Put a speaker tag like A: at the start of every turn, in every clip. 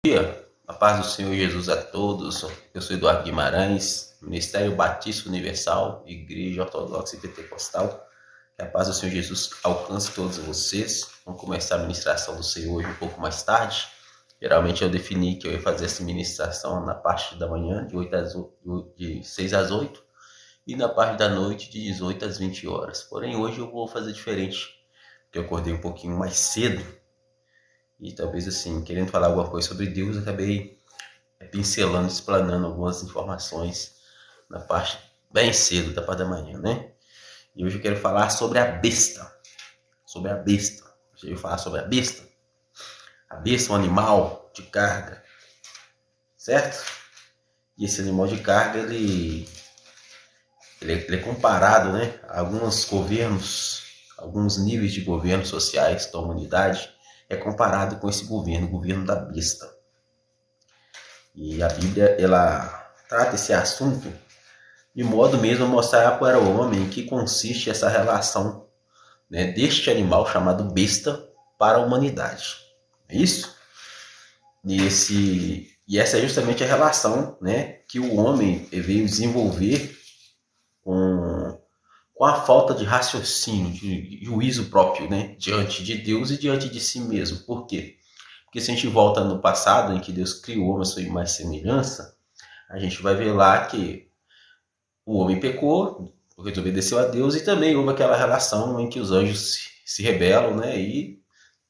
A: Dia, a paz do Senhor Jesus a todos. Eu sou Eduardo Guimarães, Ministério Batista Universal, Igreja Ortodoxa e Pentecostal. Que a paz do Senhor Jesus alcance todos vocês. Vamos começar a ministração do Senhor hoje um pouco mais tarde. Geralmente eu defini que eu ia fazer essa ministração na parte da manhã, de 6 às 8, e na parte da noite, de 18 às 20 horas. Porém, hoje eu vou fazer diferente, porque eu acordei um pouquinho mais cedo. E talvez assim, querendo falar alguma coisa sobre Deus, acabei pincelando, explanando algumas informações na parte bem cedo da parte da manhã, né? E hoje eu quero falar sobre a besta. Sobre a besta. Você ouviu falar sobre a besta? A besta é um animal de carga, certo? E esse animal de carga, ele é comparado, né, a alguns governos, alguns níveis de governo sociais da humanidade, é comparado com esse governo, o governo da besta. E a Bíblia, ela trata esse assunto de modo mesmo a mostrar para o homem em que consiste essa relação, né, deste animal chamado besta para a humanidade. É isso? E essa é justamente a relação, né, que o homem veio desenvolver com a falta de raciocínio, de juízo próprio, né, diante de Deus e diante de si mesmo. Por quê? Porque se a gente volta no passado, em que Deus criou o homem à sua imagem e semelhança, a gente vai ver lá que o homem pecou, porque desobedeceu a Deus, e também houve aquela relação em que os anjos se rebelam, né, e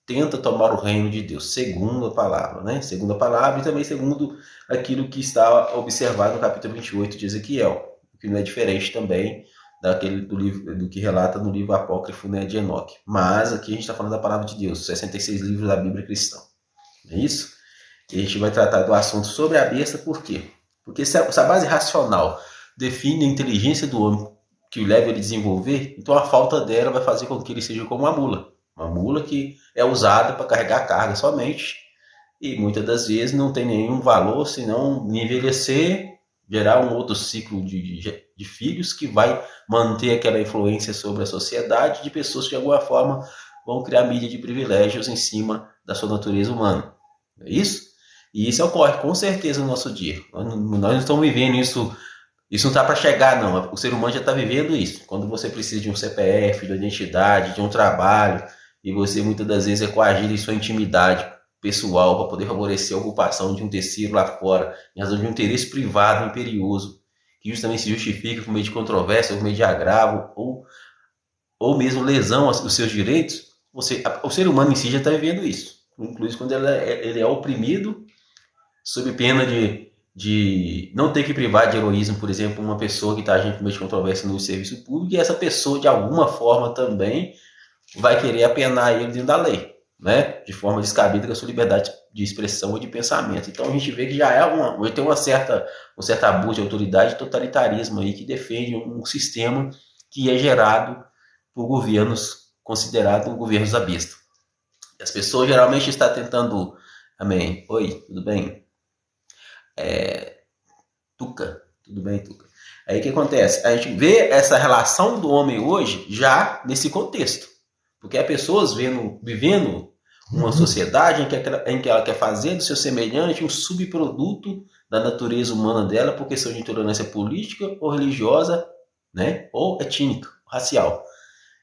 A: tentam tomar o reino de Deus, segundo a palavra, né, segundo a palavra e também segundo aquilo que está observado no capítulo 28 de Ezequiel, que não é diferente também do que relata no livro apócrifo, né, de Enoque. Mas aqui a gente está falando da palavra de Deus, 66 livros da Bíblia cristã. É isso? E a gente vai tratar do assunto sobre a besta, por quê? Porque se a base racional define a inteligência do homem que o leva ele a desenvolver, então a falta dela vai fazer com que ele seja como uma mula. Uma mula que é usada para carregar carga somente e muitas das vezes não tem nenhum valor senão envelhecer, gerar um outro ciclo de filhos que vai manter aquela influência sobre a sociedade de pessoas que de alguma forma vão criar mídia de privilégios em cima da sua natureza humana. É isso? E isso ocorre com certeza no nosso dia. Nós não estamos vivendo isso. Isso não está para chegar, não. O ser humano já está vivendo isso. Quando você precisa de um CPF, de uma identidade, de um trabalho, e você muitas das vezes é coagido em sua intimidade pessoal para poder favorecer a ocupação de um terceiro lá fora, em razão de um interesse privado imperioso, que justamente se justifica por meio de controvérsia, por meio de agravo, ou mesmo lesão aos seus direitos, o ser humano em si já está vivendo isso. Inclusive quando ele é oprimido, sob pena de não ter que privar de heroísmo, por exemplo, uma pessoa que está agindo por meio de controvérsia no serviço público, e essa pessoa, de alguma forma, também vai querer apenar ele dentro da lei, né? De forma descabida com a sua liberdade de expressão ou de pensamento. Então a gente vê que já tem um certo abuso de autoridade e totalitarismo aí que defende um sistema que é gerado por governos considerados governos da besta. E as pessoas geralmente estão tentando... Amém. Oi, tudo bem? Tuca, tudo bem, Tuca? Aí o que acontece? A gente vê essa relação do homem hoje já nesse contexto. Porque há pessoas vivendo uma sociedade em que ela quer fazer do seu semelhante um subproduto da natureza humana dela por questão de intolerância política ou religiosa, né? Ou étnica, racial.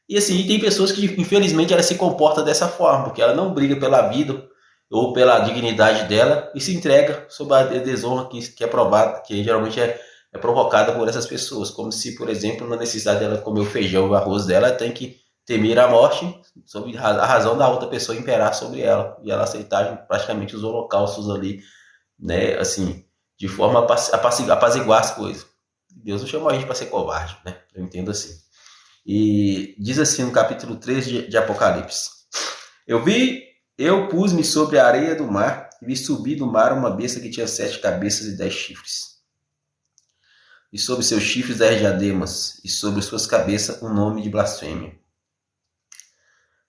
A: E assim, tem pessoas que infelizmente ela se comporta dessa forma, porque ela não briga pela vida ou pela dignidade dela e se entrega sob a desonra que é provada, que geralmente é provocada por essas pessoas, como se, por exemplo, na necessidade dela comer o feijão e o arroz dela, ela tem que temer a morte sob a razão da outra pessoa imperar sobre ela e ela aceitar praticamente os holocaustos ali, né, assim, de forma a apaziguar as coisas. Deus não chamou a gente para ser covarde, né? Eu entendo assim. E diz assim no capítulo 3 de Apocalipse: Eu pus-me sobre a areia do mar e vi subir do mar uma besta que tinha 7 cabeças e 10 chifres. E sobre seus chifres 10 diademas, e sobre suas cabeças um nome de blasfêmia.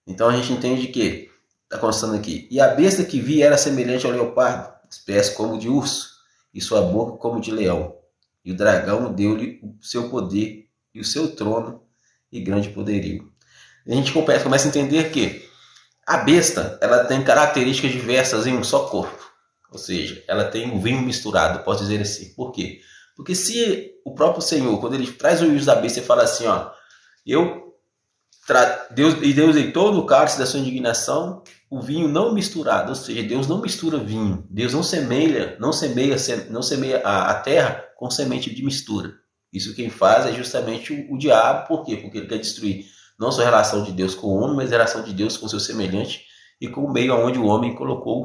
A: Então a gente entende que, está constando aqui, e a besta que vi era semelhante ao leopardo, espécie como de urso, e sua boca como de leão. E o dragão deu-lhe o seu poder e o seu trono e grande poderio. A gente começa a entender que a besta ela tem características diversas em um só corpo. Ou seja, ela tem o vinho misturado, posso dizer assim. Por quê? Porque se o próprio Senhor, quando ele traz o juízo da besta, ele fala assim, ó, Deus deitou no cálice da sua indignação o vinho não misturado, ou seja, Deus não mistura vinho, Deus não semeia a terra com semente de mistura. Isso quem faz é justamente o diabo, por quê? Porque ele quer destruir não só a relação de Deus com o homem, mas a relação de Deus com o seu semelhante e com o meio onde o homem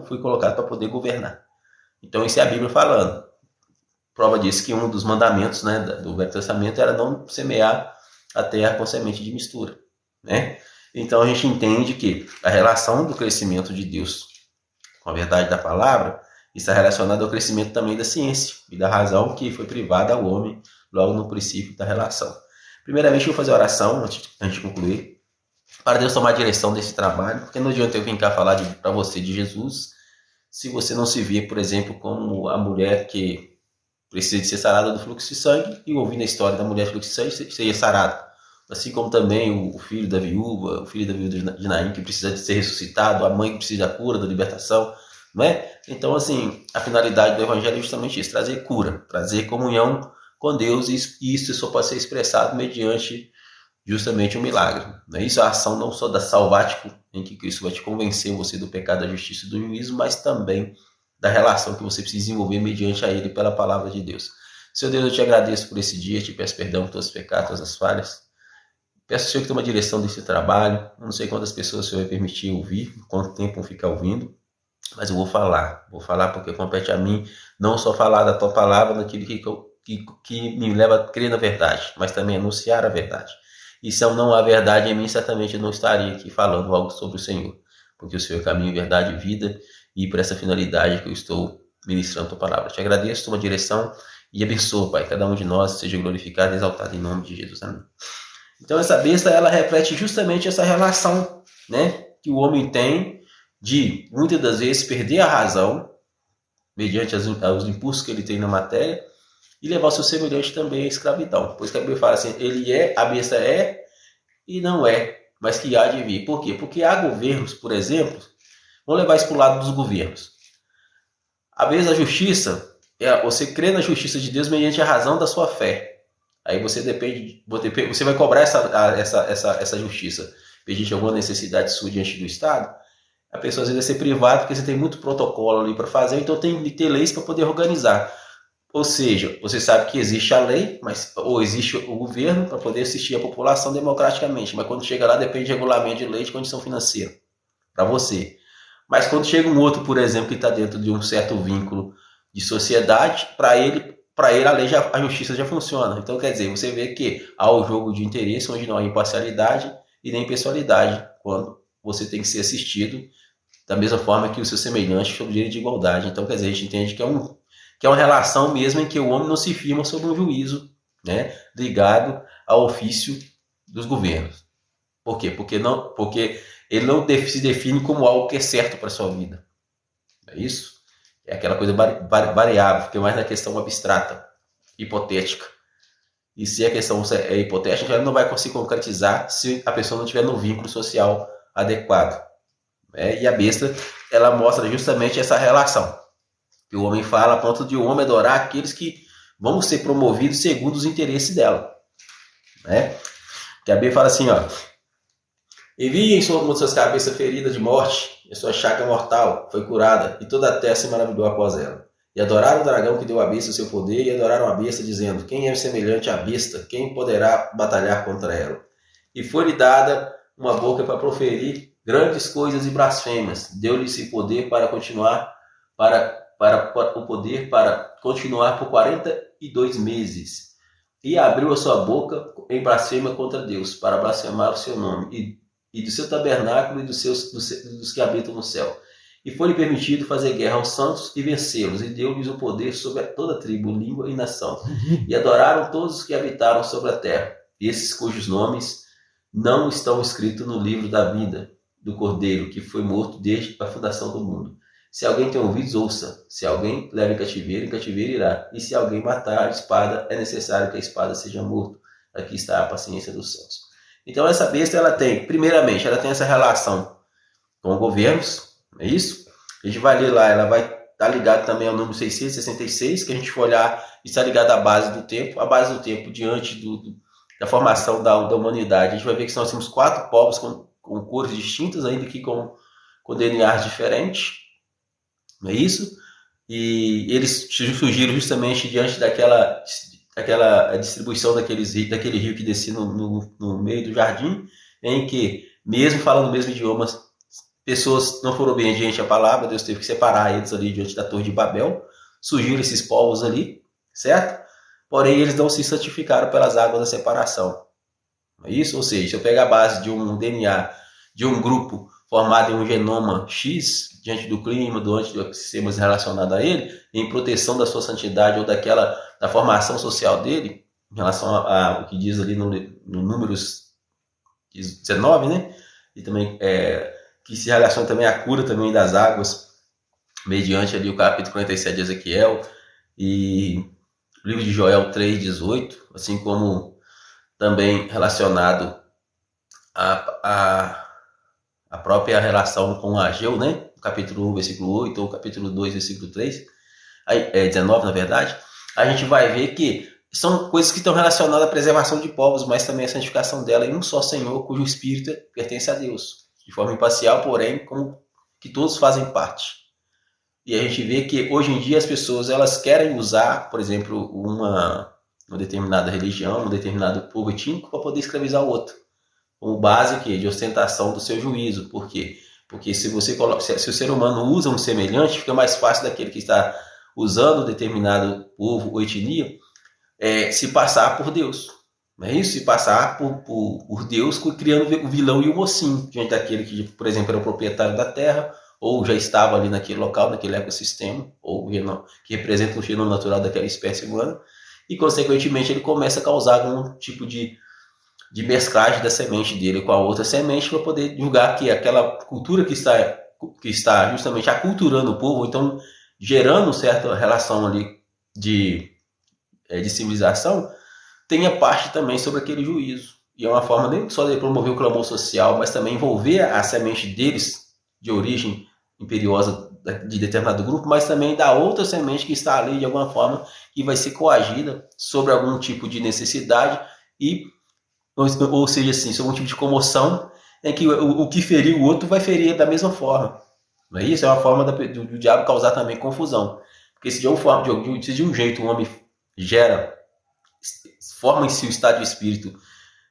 A: foi colocado para poder governar. Então isso é a Bíblia falando. Prova disso que um dos mandamentos, né, do Velho Testamento era não semear a terra com semente de mistura, né? Então a gente entende que a relação do crescimento de Deus com a verdade da palavra está relacionada ao crescimento também da ciência e da razão que foi privada ao homem logo no princípio da relação. Primeiramente, eu vou fazer a oração antes de concluir, para Deus tomar a direção desse trabalho, porque não adianta eu vir cá falar para você de Jesus se você não se vê, por exemplo, como a mulher que precisa de ser sarada do fluxo de sangue e ouvindo a história da mulher do fluxo de sangue seria sarada. Assim como também o filho da viúva de Naim, que precisa de ser ressuscitado, a mãe que precisa da cura, da libertação, não é? Então, assim, a finalidade do evangelho é justamente isso, trazer cura, trazer comunhão com Deus, e isso só pode ser expressado mediante justamente um milagre. Não é isso? A ação não só da salvático, em que Cristo vai te convencer você do pecado, da justiça e do juízo, mas também da relação que você precisa desenvolver mediante a Ele pela palavra de Deus. Senhor Deus, eu te agradeço por esse dia, te peço perdão por todos os pecados, todas as falhas. Peço ao Senhor que tome a direção desse trabalho. Eu não sei quantas pessoas o Senhor vai permitir ouvir, quanto tempo vão ficar ouvindo, mas eu vou falar. Vou falar porque compete a mim não só falar da tua palavra, naquilo que me leva a crer na verdade, mas também anunciar a verdade. E se eu não há verdade em mim, certamente eu não estaria aqui falando algo sobre o Senhor, porque o Senhor é caminho, verdade e vida, e por essa finalidade que eu estou ministrando a tua palavra. Te agradeço, toma direção e abençoa, Pai, cada um de nós seja glorificado e exaltado em nome de Jesus. Amém. Então essa besta, ela reflete justamente essa relação, né, que o homem tem de, muitas das vezes, perder a razão, mediante os impulsos que ele tem na matéria, e levar o seu semelhante também à escravidão. Pois que a Bíblia fala assim, a besta é e não é, mas que há de vir. Por quê? Porque há governos, por exemplo, vamos levar isso para o lado dos governos. A vez a justiça, você crê na justiça de Deus mediante a razão da sua fé. Aí você vai cobrar essa justiça mediante alguma necessidade sua diante do Estado. A pessoa às vezes vai ser privada porque você tem muito protocolo ali para fazer, então tem que ter leis para poder organizar. Ou seja, você sabe que existe a lei, ou existe o governo para poder assistir a população democraticamente, mas quando chega lá depende de regulamento de lei, de condição financeira para você. Mas quando chega um outro, por exemplo, que está dentro de um certo vínculo de sociedade, para ele a justiça já funciona. Então quer dizer, você vê que há o jogo de interesse onde não há imparcialidade e nem pessoalidade, quando você tem que ser assistido da mesma forma que o seu semelhante sob direito de igualdade. Então quer dizer, a gente entende que é uma relação mesmo em que o homem não se firma sobre um juízo, né, ligado ao ofício dos governos. Por quê? Porque ele não se define como algo que é certo para a sua vida. É isso? É aquela coisa variável, fica mais na questão abstrata, hipotética. E se a questão é hipotética, ela não vai conseguir concretizar se a pessoa não tiver no vínculo social adequado. E a besta, ela mostra justamente essa relação. Que o homem fala a ponto de o homem adorar aqueles que vão ser promovidos segundo os interesses dela. Que a Bíblia fala assim, ó. Enviem sobre suas cabeças feridas de morte, e sua chaga mortal foi curada, e toda a terra se maravilhou após ela. E adoraram o dragão que deu à besta o seu poder, e adoraram a besta, dizendo, quem é semelhante à besta? Quem poderá batalhar contra ela? E foi-lhe dada uma boca para proferir grandes coisas e blasfêmias. Deu-lhe esse poder para continuar, o poder para continuar por 42 meses. E abriu a sua boca em blasfêmia contra Deus, para blasfemar o seu nome, e do seu tabernáculo e dos que habitam no céu. E foi-lhe permitido fazer guerra aos santos e vencê-los, e deu-lhes o poder sobre toda tribo, língua e nação. E adoraram todos os que habitaram sobre a terra, esses cujos nomes não estão escritos no livro da vida do Cordeiro, que foi morto desde a fundação do mundo. Se alguém tem ouvidos, ouça. Se alguém leva em cativeiro irá. E se alguém matar a espada, é necessário que a espada seja morto. Aqui está a paciência dos santos. Então essa besta, primeiramente, ela tem essa relação com governos, é isso? A gente vai ler lá, ela vai está ligado também ao número 666, que a gente for olhar, está ligado à base do tempo. A base do tempo diante da formação da humanidade. A gente vai ver que nós temos 4 povos com cores distintas, ainda que com DNAs diferentes, não é isso? E eles surgiram justamente diante daquela distribuição daquele rio que descia no meio do jardim, em que, mesmo falando o mesmo idioma, pessoas não foram obedientes à palavra, Deus teve que separar eles ali diante da Torre de Babel, surgiram esses povos ali, certo? Porém, eles não se santificaram pelas águas da separação. Não é isso? Ou seja, se eu pegar a base de um DNA de um grupo formado em um genoma X, diante do clima, diante dos sistemas relacionados a ele, em proteção da sua santidade ou da formação social dele, em relação ao que diz ali no Números 19, né? E também que se relaciona também à cura também das águas, mediante ali o capítulo 47 de Ezequiel e o livro de Joel 3,18, assim como também relacionado a própria relação com Ageu, né? Capítulo 1, versículo 8, ou capítulo 2, versículo 3, 19, na verdade, a gente vai ver que são coisas que estão relacionadas à preservação de povos, mas também à santificação dela em um só Senhor, cujo Espírito pertence a Deus, de forma imparcial, porém, como que todos fazem parte. E a gente vê que hoje em dia as pessoas elas querem usar, por exemplo, uma determinada religião, um determinado povo étnico para poder escravizar o outro, como base aqui, de ostentação do seu juízo. Por quê? Porque se o ser humano usa um semelhante, fica mais fácil daquele que está usando determinado povo ou etnia se passar por Deus. Não é isso? Se passar por Deus, criando o vilão e o mocinho, diante daquele que, por exemplo, era o proprietário da terra, ou já estava ali naquele local, naquele ecossistema, ou que representa o genoma natural daquela espécie humana, e, consequentemente, ele começa a causar algum tipo de mesclagem da semente dele com a outra semente, para poder julgar que aquela cultura que está justamente aculturando o povo, então gerando certa relação ali de civilização, tenha parte também sobre aquele juízo. E é uma forma nem só de promover o clamor social, mas também envolver a semente deles, de origem imperiosa de determinado grupo, mas também da outra semente que está ali de alguma forma e vai ser coagida sobre algum tipo de necessidade ou seja, assim, sobre algum tipo de comoção em que o que ferir o outro vai ferir da mesma forma. Não é isso? É uma forma do diabo causar também confusão. Porque se de um jeito o homem forma em si o estado de espírito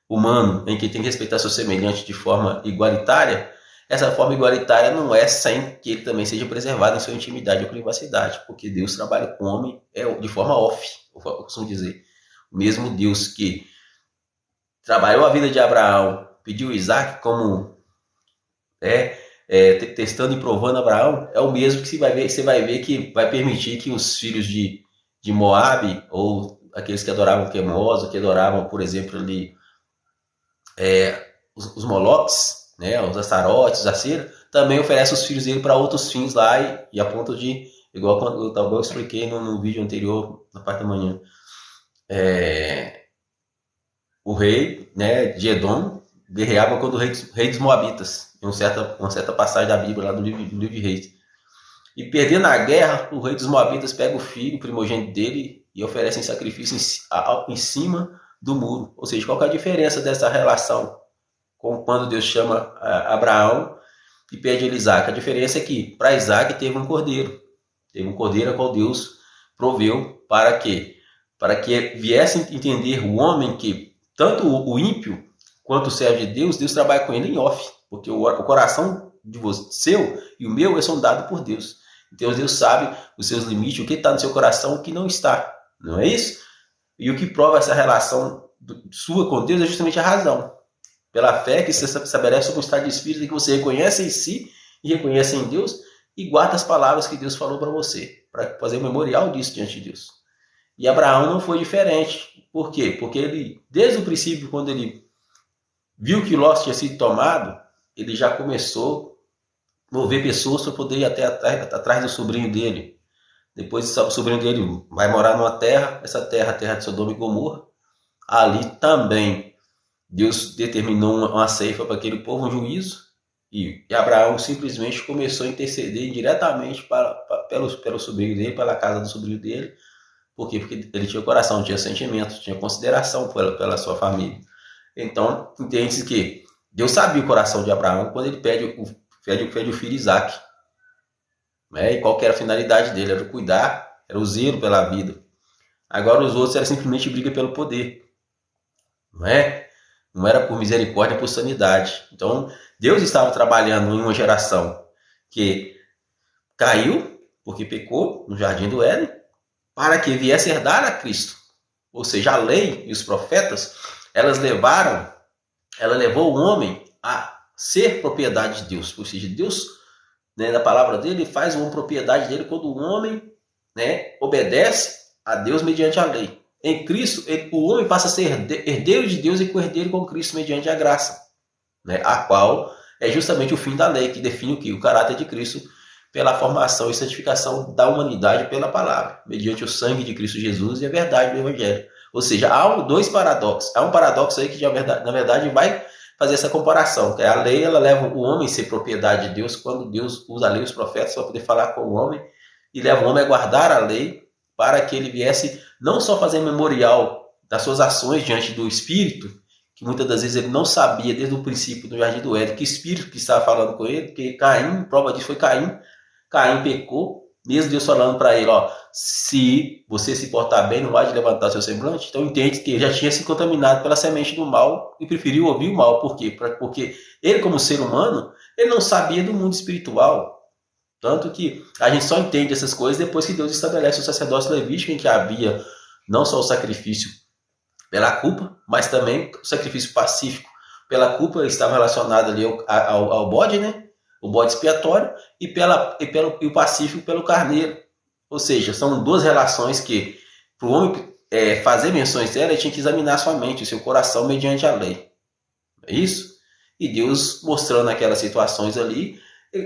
A: humano em que tem que respeitar seu semelhante de forma igualitária, essa forma igualitária não é sem que ele também seja preservado em sua intimidade ou privacidade, porque Deus trabalha com o homem de forma off, eu costumo dizer. O mesmo Deus que trabalhou a vida de Abraão, pediu Isaac como testando e provando Abraão, é o mesmo que você vai ver que vai permitir que os filhos de Moabe, ou aqueles que adoravam Quemos, ou que adoravam, por exemplo, ali, os Moloques, né, os Astarotes, os Acera, também oferecem os filhos dele para outros fins lá, e a ponto de, igual quando eu expliquei no vídeo anterior, na parte da manhã, o rei, né, de Edom guerreava contra o rei dos Moabitas, em uma certa passagem da Bíblia, lá do livro de Reis. E perdendo a guerra, o rei dos Moabitas pega o filho, o primogênito dele, e oferece em sacrifício em cima do muro. Ou seja, qual é a diferença dessa relação com quando Deus chama Abraão e pede a Isaac? A diferença é que para Isaac teve um cordeiro. Teve um cordeiro a qual Deus proveu para quê? Para que viesse entender o homem que tanto o ímpio quanto o servo de Deus, Deus trabalha com ele em off. Porque o coração seu e o meu é sondado por Deus. Então Deus sabe os seus limites, o que está no seu coração, o que não está. Não é isso? E o que prova essa relação sua com Deus é justamente a razão. Pela fé que você estabelece sobre o estado de espírito, que você reconhece em si e reconhece em Deus e guarda as palavras que Deus falou para você, para fazer um memorial disso diante de Deus. E Abraão não foi diferente. Por quê? Porque ele, desde o princípio, quando ele viu que Ló tinha sido tomado, ele já começou a mover pessoas para poder ir até atrás do sobrinho dele. Depois o sobrinho dele vai morar numa terra, essa terra, a terra de Sodoma e Gomorra. Ali também Deus determinou uma ceifa para aquele povo, um juízo, e Abraão simplesmente começou a interceder diretamente pelo sobrinho dele, pela casa do sobrinho dele. Por quê? Porque ele tinha coração, tinha sentimento, tinha consideração pela sua família. Então, entende-se que Deus sabia o coração de Abraão quando ele pede o filho Isaac. Né? E qual que era a finalidade dele? Era cuidar, era o zelo pela vida. Agora os outros era simplesmente briga pelo poder. Não é? Não era por misericórdia, por sanidade. Então, Deus estava trabalhando em uma geração que caiu, porque pecou no jardim do Éden, para que viesse herdar a Cristo. Ou seja, a lei e os profetas, ela levou o homem a ser propriedade de Deus. Ou seja, Deus, né, na palavra dele, faz uma propriedade dele quando o homem, né, obedece a Deus mediante a lei. Em Cristo, o homem passa a ser herdeiro de Deus e co-herdeiro com Cristo mediante a graça, né, a qual é justamente o fim da lei, que define o que? O caráter de Cristo pela formação e santificação da humanidade pela palavra, mediante o sangue de Cristo Jesus e a verdade do Evangelho. Ou seja, há dois paradoxos. Há um paradoxo aí que, na verdade, vai fazer essa comparação. Que a lei, ela leva o homem a ser propriedade de Deus, quando Deus usa a lei e os profetas para poder falar com o homem, e leva o homem a guardar a lei, para que ele viesse não só fazer memorial das suas ações diante do Espírito, que muitas das vezes ele não sabia desde o princípio do Jardim do Éden que Espírito que estava falando com ele, porque Caim, prova disso foi Caim pecou, mesmo Deus falando para ele, ó, se você se portar bem, não vai de levantar seu semblante. Então entende que ele já tinha se contaminado pela semente do mal e preferiu ouvir o mal. Por quê? Porque ele, como ser humano, ele não sabia do mundo espiritual. Tanto que a gente só entende essas coisas depois que Deus estabelece o sacerdócio levítico, em que havia não só o sacrifício pela culpa, mas também o sacrifício pacífico. Pela culpa estava relacionado ali ao bode, né? O bode expiatório, e o pacífico pelo carneiro. Ou seja, são duas relações que, para o homem fazer menções dela, ele tinha que examinar sua mente, o seu coração, mediante a lei. É isso? E Deus mostrando aquelas situações ali,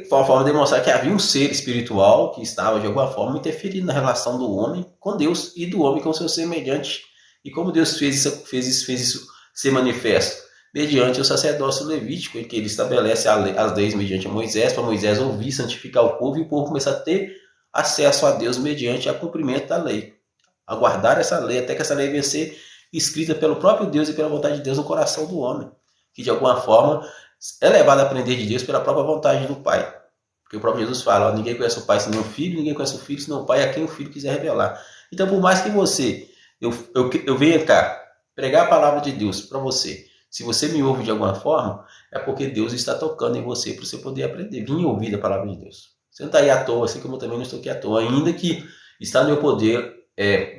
A: foi uma forma de demonstrar que havia um ser espiritual que estava, de alguma forma, interferindo na relação do homem com Deus e do homem com seu semelhante. E como Deus fez isso ser manifesto? Mediante o sacerdócio levítico, em que ele estabelece as leis mediante Moisés, para Moisés ouvir, santificar o povo, e o povo começar a ter acesso a Deus mediante o cumprimento da lei. Aguardar essa lei, até que essa lei venha ser escrita pelo próprio Deus e pela vontade de Deus no coração do homem, que de alguma forma é levado a aprender de Deus pela própria vontade do Pai. Porque o próprio Jesus fala, ó, ninguém conhece o Pai senão o Filho, ninguém conhece o Filho senão o Pai, a quem o Filho quiser revelar. Então, por mais que eu venha cá pregar a palavra de Deus para você, se você me ouve de alguma forma, é porque Deus está tocando em você para você poder aprender. Vim ouvir a palavra de Deus. Você não está aí à toa, assim como eu também não estou aqui à toa. Ainda que está no meu poder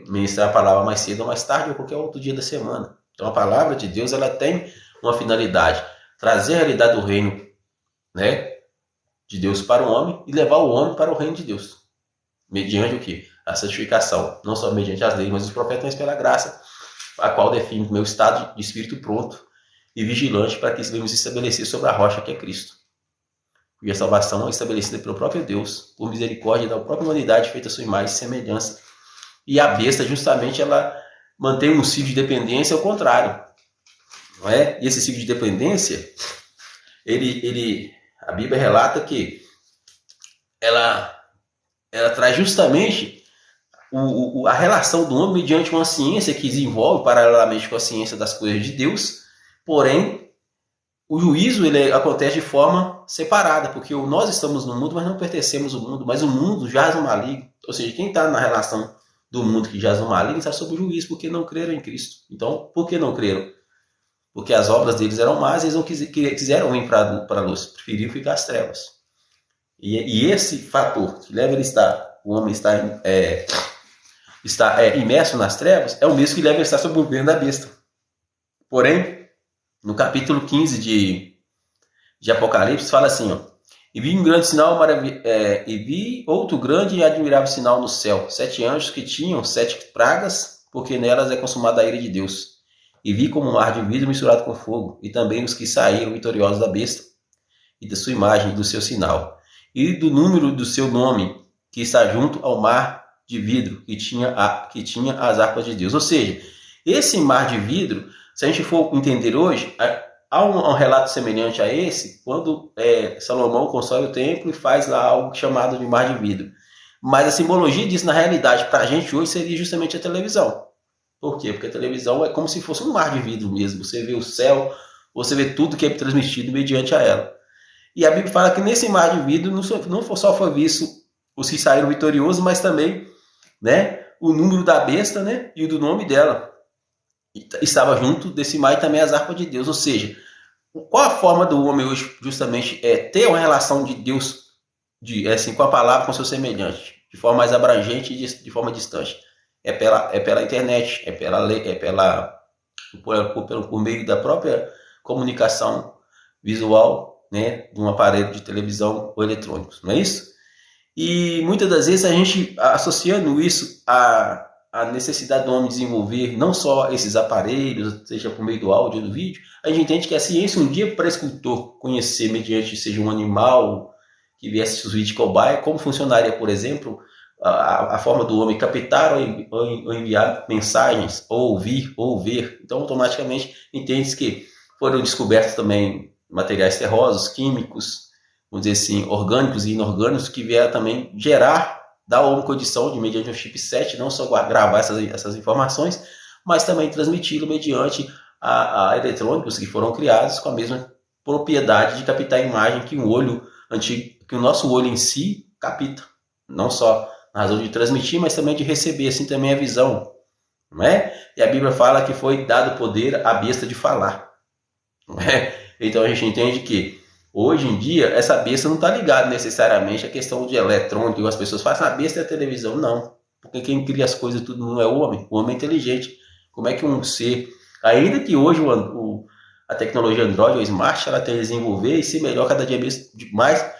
A: ministrar a palavra mais cedo ou mais tarde, ou qualquer outro dia da semana. Então a palavra de Deus, ela tem uma finalidade. Trazer a realidade do reino, né, de Deus para o homem e levar o homem para o reino de Deus. Mediante o quê? A santificação. Não só mediante as leis, mas os profetas, mas pela graça, a qual define o meu estado de espírito pronto e vigilante para que devemos estabelecer sobre a rocha que é Cristo. E a salvação é estabelecida pelo próprio Deus, por misericórdia da própria humanidade, feita a sua imagem e semelhança. E a besta, justamente, ela mantém um ciclo de dependência ao contrário. Não é? E esse ciclo de dependência, a Bíblia relata que ela traz justamente a relação do homem mediante uma ciência que desenvolve paralelamente com a ciência das coisas de Deus. Porém, o juízo ele acontece de forma separada, porque nós estamos no mundo, mas não pertencemos ao mundo, mas o mundo jaz no maligno. Ou seja, quem está na relação do mundo que jaz no maligno está sob o juízo, porque não creram em Cristo. Então, por que não creram? Porque as obras deles eram más e eles não quiseram ir para a luz, preferiram ficar às trevas. E esse fator que leva o homem está imerso nas trevas, é o mesmo que leva ele a estar sob o governo da besta. Porém, no capítulo 15 de Apocalipse, fala assim, ó, e vi um grande sinal, e vi outro grande e admirável sinal no céu, 7 anjos que tinham 7 pragas, porque nelas é consumada a ira de Deus. E vi como um mar de vidro misturado com fogo, e também os que saíram vitoriosos da besta, e da sua imagem, e do seu sinal, e do número do seu nome, que está junto ao mar de vidro, que tinha as harpas de Deus. Ou seja, esse mar de vidro, se a gente for entender hoje, há um relato semelhante a esse, quando Salomão constrói o templo e faz lá algo chamado de mar de vidro. Mas a simbologia disso, na realidade, para a gente hoje, seria justamente a televisão. Por quê? Porque a televisão é como se fosse um mar de vidro mesmo. Você vê o céu, você vê tudo que é transmitido mediante a ela. E a Bíblia fala que nesse mar de vidro não só foi visto os que saíram vitoriosos, mas também, né, o número da besta, né, e o do nome dela. Estava junto desse mar e também as harpas de Deus. Ou seja, qual a forma do homem hoje justamente é ter uma relação de Deus assim, com a palavra, com seu semelhante, de forma mais abrangente e de forma distante? É pela internet, por meio da própria comunicação visual, né, de um aparelho de televisão ou eletrônicos, não é isso? E muitas das vezes a gente, associando isso à necessidade do homem desenvolver não só esses aparelhos, seja por meio do áudio ou do vídeo, a gente entende que a ciência um dia para o escultor conhecer mediante seja um animal que viesse surgir de cobaia, como funcionaria, por exemplo, a forma do homem captar ou enviar mensagens, ou ouvir, ou ver. Então, automaticamente, entende que foram descobertos também materiais terrosos, químicos, vamos dizer assim, orgânicos e inorgânicos, que vieram também dar ao homem condição de, mediante um chipset, não só gravar essas informações, mas também transmiti-lo mediante a eletrônicos que foram criados com a mesma propriedade de captar a imagem que o olho antigo, que o nosso olho em si capta, não só na razão de transmitir, mas também de receber, assim também a visão, não é? E a Bíblia fala que foi dado poder à besta de falar, não é? Então a gente entende que hoje em dia essa besta não está ligada necessariamente à questão de eletrônico, e as pessoas falam, a besta é a televisão, não, porque quem cria as coisas tudo não é o homem é inteligente. Como é que um ser, ainda que hoje a tecnologia Android ou Smart, ela tem a desenvolver e ser melhor cada dia mais,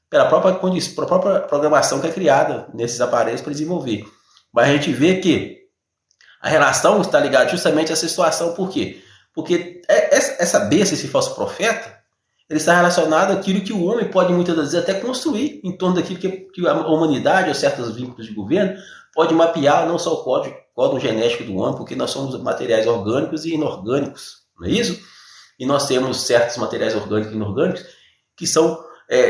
A: pela própria programação que é criada nesses aparelhos para desenvolver. Mas a gente vê que a relação está ligada justamente a essa situação. Por quê? Porque essa besta, esse falso profeta, ele está relacionado àquilo que o homem pode muitas vezes até construir em torno daquilo que a humanidade ou certos vínculos de governo pode mapear não só o código genético do homem, porque nós somos materiais orgânicos e inorgânicos, não é isso? E nós temos certos materiais orgânicos e inorgânicos que são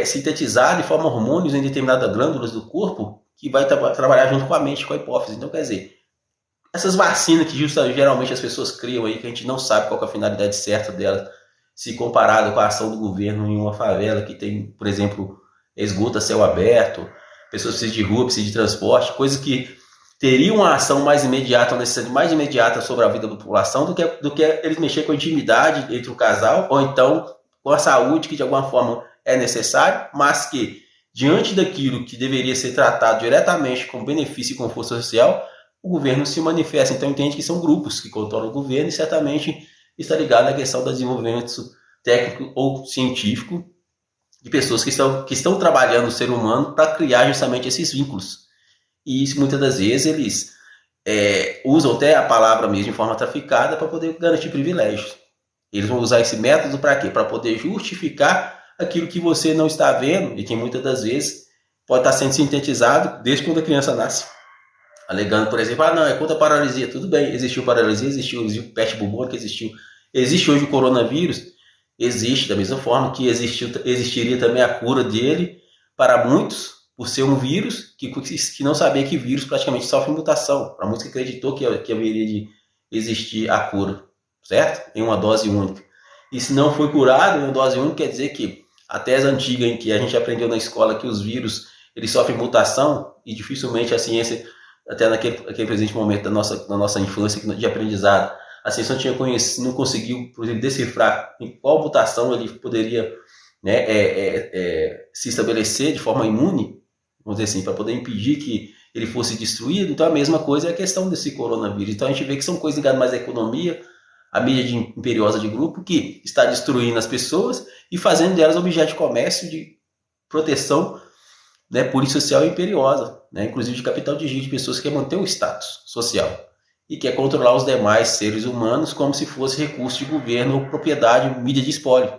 A: sintetizados de forma hormônios em determinadas glândulas do corpo que vai trabalhar junto com a mente, com a hipófise. Então, quer dizer, essas vacinas que geralmente as pessoas criam aí, que a gente não sabe qual é a finalidade certa delas, se comparado com a ação do governo em uma favela que tem, por exemplo, esgoto a céu aberto, pessoas precisam de rua, precisam de transporte, coisas que teriam uma ação mais imediata, uma necessidade mais imediata sobre a vida da população do que eles mexer com a intimidade entre o casal, ou então com a saúde, que de alguma forma é necessário, mas que, diante daquilo que deveria ser tratado diretamente com benefício e conforto social, o governo se manifesta. Então, entende que são grupos que controlam o governo e certamente está ligado à questão do desenvolvimento técnico ou científico de pessoas que estão trabalhando o ser humano para criar justamente esses vínculos. E isso, muitas das vezes eles usam até a palavra mesmo de forma traficada para poder garantir privilégios. Eles vão usar esse método para quê? Para poder justificar aquilo que você não está vendo e que muitas das vezes pode estar sendo sintetizado desde quando a criança nasce. Alegando, por exemplo, não, é contra a paralisia. Tudo bem, existiu paralisia, existiu peste bubônica, existe hoje o coronavírus, existe da mesma forma que existiria também a cura dele para muitos, por ser um vírus que não sabia que vírus praticamente sofre mutação. Para muitos que acreditou que haveria de existir a cura, certo? Em uma dose única. E se não foi curado em uma dose única, quer dizer que a tese antiga em que a gente aprendeu na escola que os vírus eles sofrem mutação e dificilmente a ciência, até naquele presente momento da nossa infância de aprendizado, a ciência não conseguiu, por exemplo, decifrar em qual mutação ele poderia, né, se estabelecer de forma imune, vamos dizer assim, para poder impedir que ele fosse destruído. Então a mesma coisa é a questão desse coronavírus. Então a gente vê que são coisas ligadas mais à economia, a mídia imperiosa de grupo, que está destruindo as pessoas e fazendo delas objeto de comércio, de proteção, né, polissocial e imperiosa, né, inclusive de capital de giro, de pessoas que querem manter o status social e quer controlar os demais seres humanos como se fosse recurso de governo ou propriedade, mídia de espólio.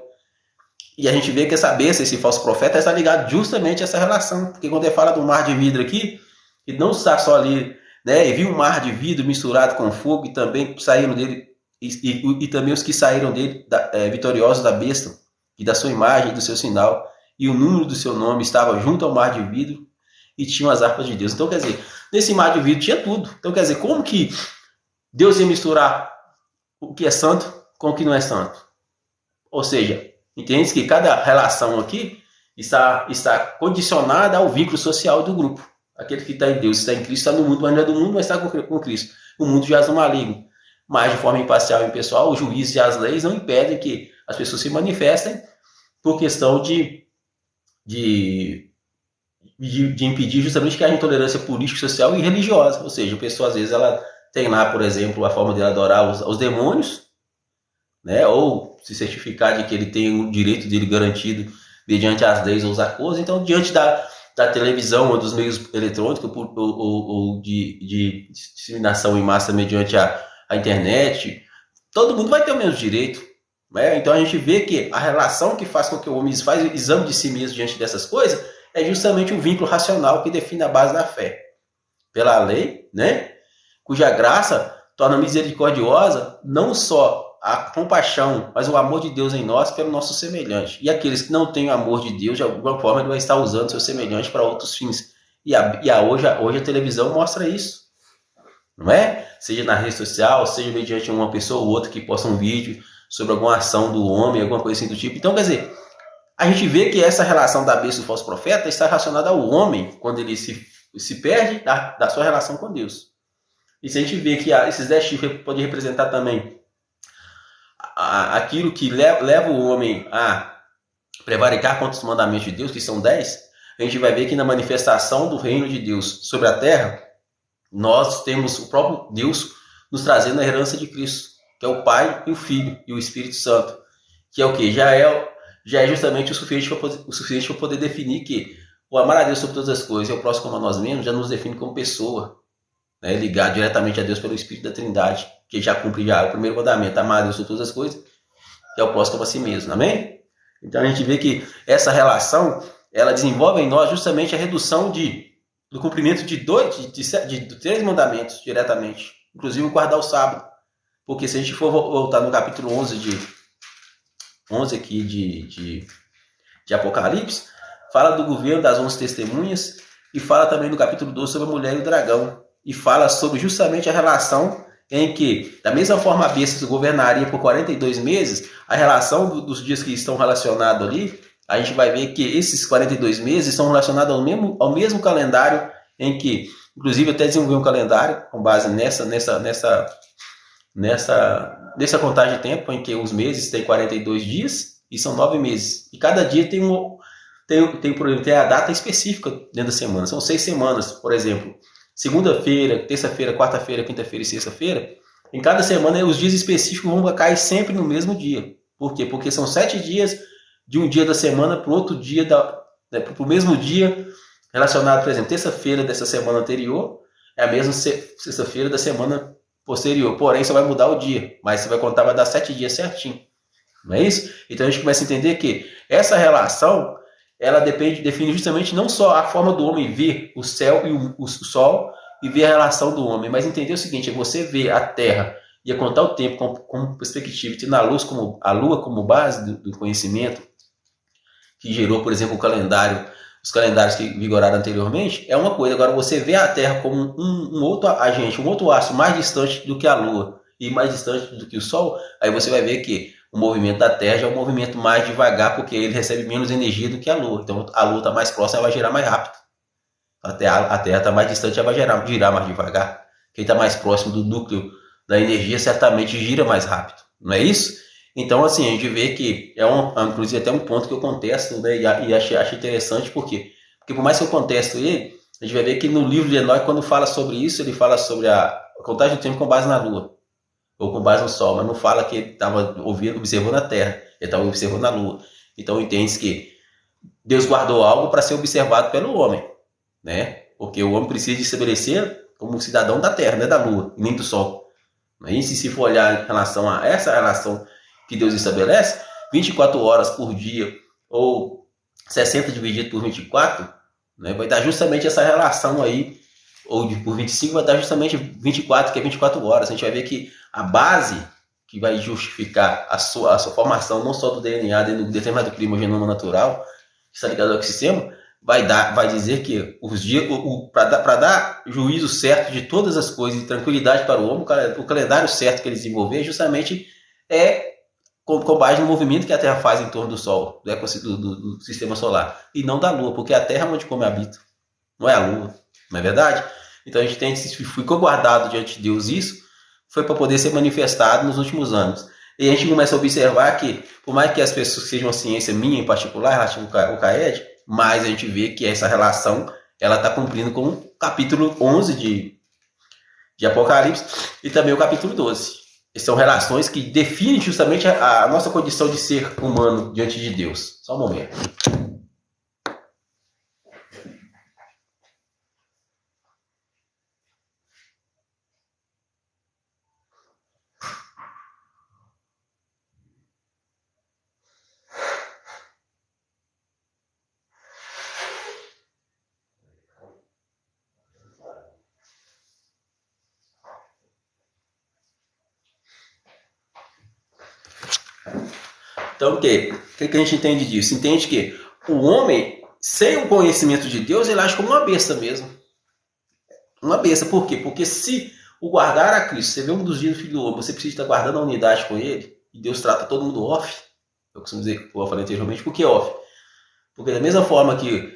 A: E a gente vê que essa besta, esse falso profeta, está ligado justamente a essa relação, porque quando ele fala do mar de vidro aqui, ele não está só ali, né, e viu um mar de vidro misturado com fogo e também saíram dele e também os que saíram dele vitoriosos da besta e da sua imagem e do seu sinal, e o número do seu nome estava junto ao mar de vidro, e tinham as harpas de Deus. Então, quer dizer, nesse mar de vidro tinha tudo. Então, quer dizer, como que Deus ia misturar o que é santo com o que não é santo? Ou seja, entende que cada relação aqui está condicionada ao vínculo social do grupo. Aquele que está em Deus, está em Cristo, está no mundo, mas não é do mundo, mas está com Cristo. O mundo jaz no maligno. Mas, de forma imparcial e impessoal, o juiz e as leis não impedem que as pessoas se manifestem por questão de impedir justamente que haja intolerância política, social e religiosa. Ou seja, a pessoa, às vezes, ela tem lá, por exemplo, a forma de adorar os demônios, né? Ou se certificar de que ele tem o direito dele garantido mediante as leis ou os acordos. Então, diante da televisão ou dos meios eletrônicos ou de disseminação em massa mediante a internet, todo mundo vai ter o mesmo direito. Né? Então, a gente vê que a relação que faz com que o homem faz o exame de si mesmo diante dessas coisas é justamente o vínculo racional que define a base da fé. Pela lei, né? Cuja graça torna misericordiosa não só a compaixão, mas o amor de Deus em nós pelo nosso semelhante. E aqueles que não têm o amor de Deus, de alguma forma, ele vai estar usando seu semelhante para outros fins. Hoje a televisão mostra isso. Não é? Seja na rede social, seja mediante uma pessoa ou outra que posta um vídeo sobre alguma ação do homem, alguma coisa assim do tipo. Então, quer dizer, a gente vê que essa relação da besta e do falso profeta está relacionada ao homem, quando ele se perde da sua relação com Deus. E se a gente vê que esses 10 chifres podem representar também aquilo que leva o homem a prevaricar contra os mandamentos de Deus, que são 10, a gente vai ver que na manifestação do reino de Deus sobre a terra, nós temos o próprio Deus nos trazendo a herança de Cristo, que é o Pai e o Filho e o Espírito Santo, que é o que? Já é justamente o suficiente para poder definir que o amar a Deus sobre todas as coisas e o próximo como a nós mesmos já nos define como pessoa, né? Ligado diretamente a Deus pelo Espírito da Trindade, que já cumpre o primeiro mandamento, amar a Deus sobre todas as coisas, que é o próximo como a si mesmo, amém? Então a gente vê que essa relação, ela desenvolve em nós justamente a redução do cumprimento de 3 mandamentos diretamente, inclusive guardar o sábado, porque se a gente for voltar no capítulo 11 aqui de Apocalipse, fala do governo das 11 testemunhas e fala também no capítulo 12 sobre a mulher e o dragão, e fala sobre justamente a relação em que, da mesma forma a besta governaria por 42 meses, a relação dos dias que estão relacionados ali, a gente vai ver que esses 42 meses estão relacionados ao mesmo calendário em que, inclusive, eu até desenvolvi um calendário com base nessa contagem de tempo, em que os meses têm 42 dias e são 9 meses. E cada dia tem a data específica dentro da semana. São 6 semanas, por exemplo. Segunda-feira, terça-feira, quarta-feira, quinta-feira e sexta-feira. Em cada semana, os dias específicos vão cair sempre no mesmo dia. Por quê? Porque são 7 dias de um dia da semana para o outro dia, para o mesmo dia relacionado, por exemplo, terça-feira dessa semana anterior é a mesma sexta-feira da semana posterior. Porém, você vai mudar o dia, mas você vai contar, vai dar 7 dias certinho. Não é isso? Então a gente começa a entender que essa relação, ela define justamente não só a forma do homem ver o céu e o sol e ver a relação do homem, mas entender o seguinte: é você ver a Terra e a contar o tempo como perspectiva, tendo a Lua como base do conhecimento, que gerou, por exemplo, os calendários que vigoraram anteriormente, é uma coisa. Agora, você vê a Terra como um outro agente, um outro astro mais distante do que a Lua e mais distante do que o Sol, aí você vai ver que o movimento da Terra já é um movimento mais devagar, porque ele recebe menos energia do que a Lua. Então, a Lua está mais próxima, ela vai girar mais rápido. A Terra está mais distante, ela vai girar mais devagar. Quem está mais próximo do núcleo da energia certamente gira mais rápido. Não é isso? Então, assim, a gente vê que inclusive até um ponto que eu contesto, né, e acho interessante, porque por mais que eu contesto ele, a gente vai ver que no livro de Enoque, quando fala sobre isso, ele fala sobre a contagem do tempo com base na Lua, ou com base no Sol, mas não fala que ele estava observando a Terra, ele estava observando a Lua. Então, entende que Deus guardou algo para ser observado pelo homem, né? Porque o homem precisa de estabelecer como cidadão da Terra, não é da Lua, nem do Sol. E se for olhar em relação a essa relação que Deus estabelece, 24 horas por dia, ou 60 dividido por 24, né, vai dar justamente essa relação aí, ou por 25 vai dar justamente 24, que é 24 horas. A gente vai ver que a base que vai justificar a sua formação, não só do DNA, dentro do determinado clima, genoma natural, que está ligado ao ecossistema, vai dizer que os dias, para dar juízo certo de todas as coisas e tranquilidade para o homem, o calendário certo que ele desenvolver justamente é com base no movimento que a Terra faz em torno do Sol, do sistema solar, e não da Lua, porque a Terra é onde come habita, não é a Lua, não é verdade? Então a gente tem que ficou guardado diante de Deus isso, foi para poder ser manifestado nos últimos anos. E a gente começa a observar que, por mais que as pessoas sejam uma ciência minha em particular, relativo ao CAED, mas a gente vê que essa relação ela está cumprindo com o capítulo 11 de Apocalipse e também o capítulo 12. São relações que definem justamente a nossa condição de ser humano diante de Deus. Só um momento. Então, o que a gente entende disso? Entende que o homem, sem o conhecimento de Deus, ele age como uma besta mesmo. Uma besta. Por quê? Porque se o guardar a Cristo, você vê um dos dias do Filho do Homem, você precisa estar guardando a unidade com ele, e Deus trata todo mundo off. Eu costumo dizer, como eu falei anteriormente, por que off? Porque da mesma forma que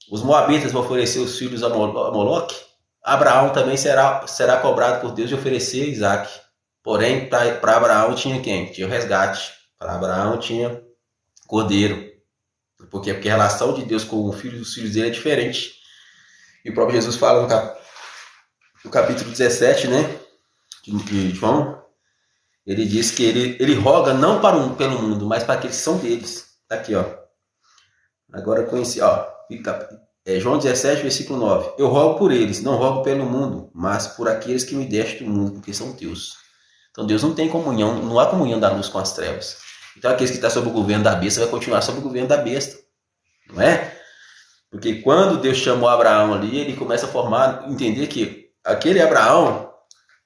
A: os moabitas vão oferecer os filhos a Moloque, Abraão também será cobrado por Deus de oferecer Isaac. Porém, para Abraão tinha quem? Tinha o resgate. Para Abraão tinha cordeiro. Por quê? Porque a relação de Deus com o filho dos filhos dele é diferente. E o próprio Jesus fala no capítulo 17, né, de João, ele diz que ele roga não pelo mundo, mas para aqueles que são deles. Tá aqui, ó. Agora conheci, ó. João 17, versículo 9. Eu rogo por eles, não rogo pelo mundo, mas por aqueles que me deste do mundo, porque são teus. Então Deus não tem comunhão, não há comunhão da luz com as trevas. Então aqueles que estão sob o governo da besta vai continuar sob o governo da besta. Não é? Porque quando Deus chamou Abraão ali, ele começa a formar, entender que aquele Abraão,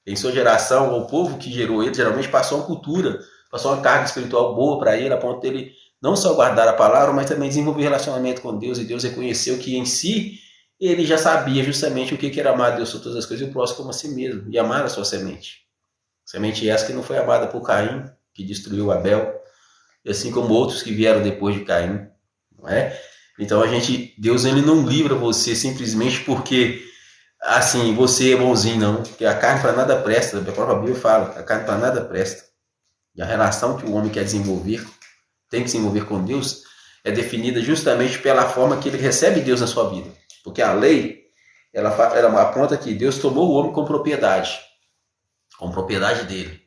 A: em sua geração, o povo que gerou ele, geralmente passou uma cultura, passou uma carga espiritual boa para ele, a ponto dele não só guardar a palavra, mas também desenvolver relacionamento com Deus, e Deus reconheceu que em si ele já sabia justamente o que era amar a Deus sobre todas as coisas e o próximo como a si mesmo, e amar a sua semente. Semente essa que não foi amada por Caim, que destruiu Abel, e assim como outros que vieram depois de Caim, não é? Então Deus ele não livra você simplesmente porque assim, você é bonzinho, não, porque a carne para nada presta, a própria Bíblia fala, a carne para nada presta. E a relação que o homem quer desenvolver, tem que se envolver com Deus, é definida justamente pela forma que ele recebe Deus na sua vida. Porque a lei, ela aponta que Deus tomou o homem com propriedade dele,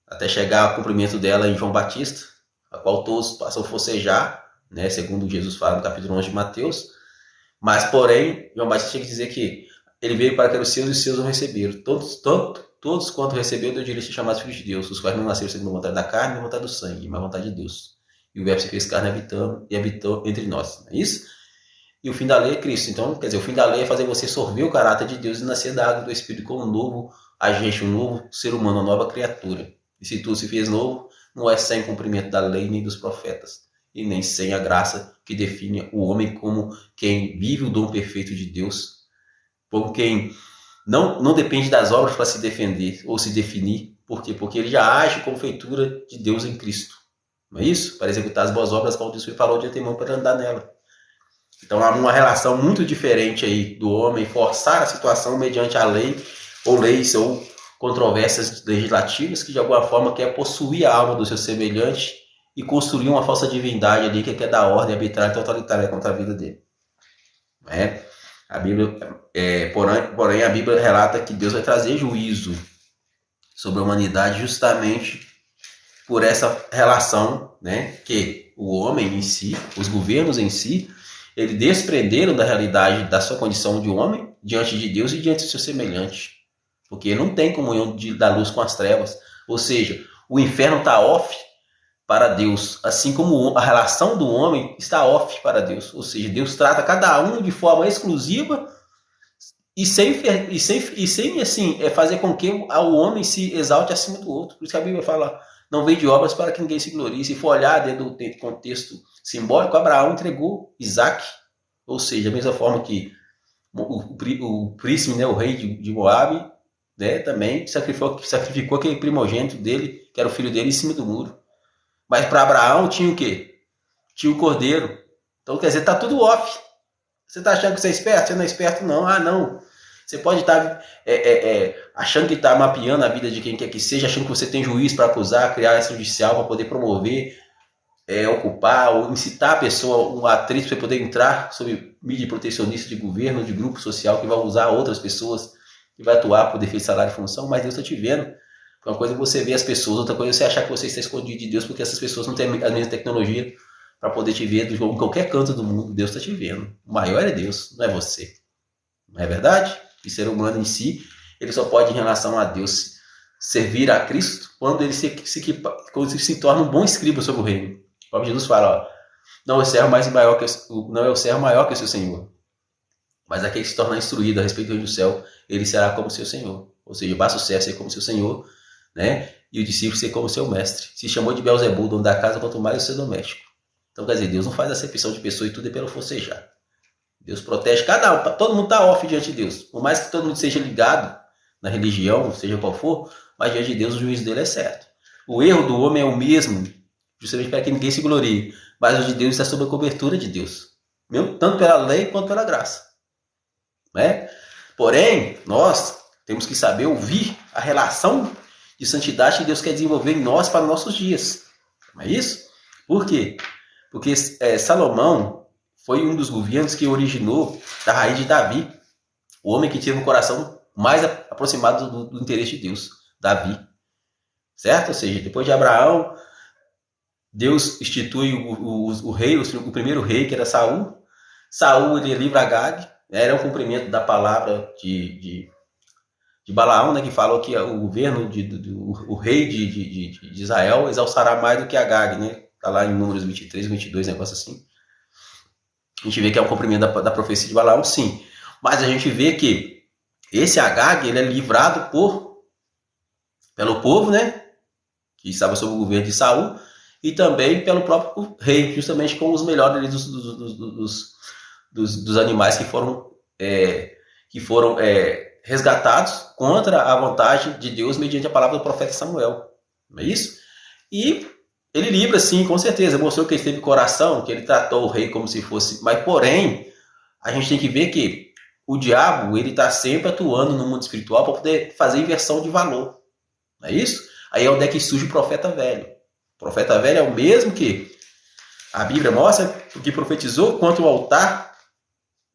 A: até chegar ao cumprimento dela em João Batista, a qual todos passam a forcejar, né, segundo Jesus fala no capítulo 11 de Mateus. Mas, porém, João Batista tinha que dizer que ele veio para que os seus e os seus o receberam. Todos quanto recebeu, deu direito de ser chamados filhos de Deus, os quais não nasceram segundo a vontade da carne, nem a vontade do sangue, mas a vontade de Deus. E o verbo se fez carne e habitou entre nós. Não é isso? E o fim da lei é Cristo. Então, quer dizer, o fim da lei é fazer você sorver o caráter de Deus e nascer da água do Espírito como um novo agente, um novo ser humano, uma nova criatura. E se tudo se fez novo, não é sem cumprimento da lei nem dos profetas, e nem sem a graça que define o homem como quem vive o dom perfeito de Deus, como quem não depende das obras para se defender ou se definir. Por quê? Porque ele já age como feitura de Deus em Cristo. Não é isso? Para executar as boas obras, qual Deus falou de antemão para andar nela. Então há uma relação muito diferente aí do homem forçar a situação mediante a lei, ou leis, ou controvérsias legislativas, que de alguma forma quer possuir a alma do seu semelhante e construir uma falsa divindade ali que quer dar ordem arbitrária e totalitária contra a vida dele. A Bíblia, porém, a Bíblia relata que Deus vai trazer juízo sobre a humanidade justamente por essa relação, né, que o homem em si, os governos em si, eles desprenderam da realidade da sua condição de homem diante de Deus e diante do seu semelhante. Porque não tem comunhão da luz com as trevas. Ou seja, o inferno está off para Deus, assim como a relação do homem está off para Deus. Ou seja, Deus trata cada um de forma exclusiva e sem assim, fazer com que o homem se exalte acima do outro. Por isso que a Bíblia fala, não veio de obras para que ninguém se glorie. Se for olhar dentro do contexto simbólico, Abraão entregou Isaac Ou seja, da mesma forma que o príncipe, né, o rei de Moabe, né, também sacrificou aquele primogênito dele, que era o filho dele, em cima do muro. Mas para Abraão tinha o quê? Tinha o cordeiro. Então, quer dizer, tá tudo off. Você tá achando que você é esperto? Você não é esperto, não. Ah, não. Você pode estar achando que está mapeando a vida de quem quer que seja, achando que você tem juiz para acusar, criar essa judicial para poder promover, ocupar ou incitar a pessoa, um atrito para poder entrar sob mídia protecionista de governo, de grupo social que vai usar outras pessoas, que vai atuar por defesa de salário e função, mas Deus está te vendo. Uma coisa é você ver as pessoas, outra coisa é você achar que você está escondido de Deus porque essas pessoas não têm a mesma tecnologia para poder te ver em qualquer canto do mundo. Deus está te vendo. O maior é Deus, não é você. Não é verdade? E ser humano em si, ele só pode, em relação a Deus, servir a Cristo quando ele se torna um bom escriba sobre o reino. Como Jesus fala, ó, não é o servo maior que o seu Senhor, mas aquele que se torna instruído a respeito do reino do céu, ele será como seu Senhor. Ou seja, basta o servo ser como seu Senhor, né? E o discípulo ser como seu mestre. Se chamou de Beelzebul, dono da casa, quanto mais o seu doméstico. Então, quer dizer, Deus não faz acepção de pessoa e tudo é pelo forcejar. Deus protege cada um. Todo mundo está off diante de Deus. Por mais que todo mundo seja ligado na religião, seja qual for, mas diante de Deus o juízo dele é certo. O erro do homem é o mesmo, justamente para que ninguém se glorie. Mas o de Deus está sob a cobertura de Deus. Mesmo, tanto pela lei quanto pela graça. Né? Porém, nós temos que saber ouvir a relação de santidade que Deus quer desenvolver em nós para os nossos dias. Não é isso? Por quê? Porque Salomão foi um dos governos que originou da raiz de Davi, o homem que tinha um coração mais aproximado do interesse de Deus, Davi. Certo? Ou seja, depois de Abraão, Deus institui o rei, o primeiro rei, que era Saul. Saul, ele livra Agag, era um cumprimento da palavra de Balaão, né, que falou que o governo, o rei de Israel exalçará mais do que Agag, né? Está lá em Números 23, 22, negócio assim. A gente vê que é um cumprimento da profecia de Balaão, sim. Mas a gente vê que esse Agag, ele é livrado pelo povo, né? Que estava sob o governo de Saul, e também pelo próprio rei, justamente com os melhores dos animais que foram resgatados contra a vontade de Deus mediante a palavra do profeta Samuel. Não é isso? E ele livra, sim, com certeza. Mostrou que ele teve coração, que ele tratou o rei como se fosse... Mas, porém, a gente tem que ver que o diabo, ele está sempre atuando no mundo espiritual para poder fazer inversão de valor. Não é isso? Aí é onde é que surge o profeta velho. O profeta velho é o mesmo que a Bíblia mostra que profetizou contra o altar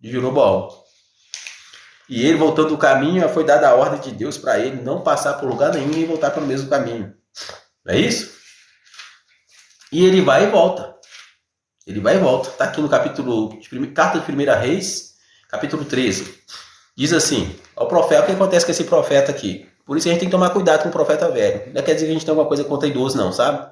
A: de Jeroboão. E ele, voltando do caminho, foi dada a ordem de Deus para ele não passar por lugar nenhum e voltar pelo mesmo caminho. Não é isso? E ele vai e volta. Ele vai e volta. Está aqui no capítulo, carta de 1 Reis, capítulo 13. Diz assim, o profeta, o que acontece com esse profeta aqui? Por isso a gente tem que tomar cuidado com o profeta velho. Não quer dizer que a gente tem alguma coisa contra idoso, não, sabe?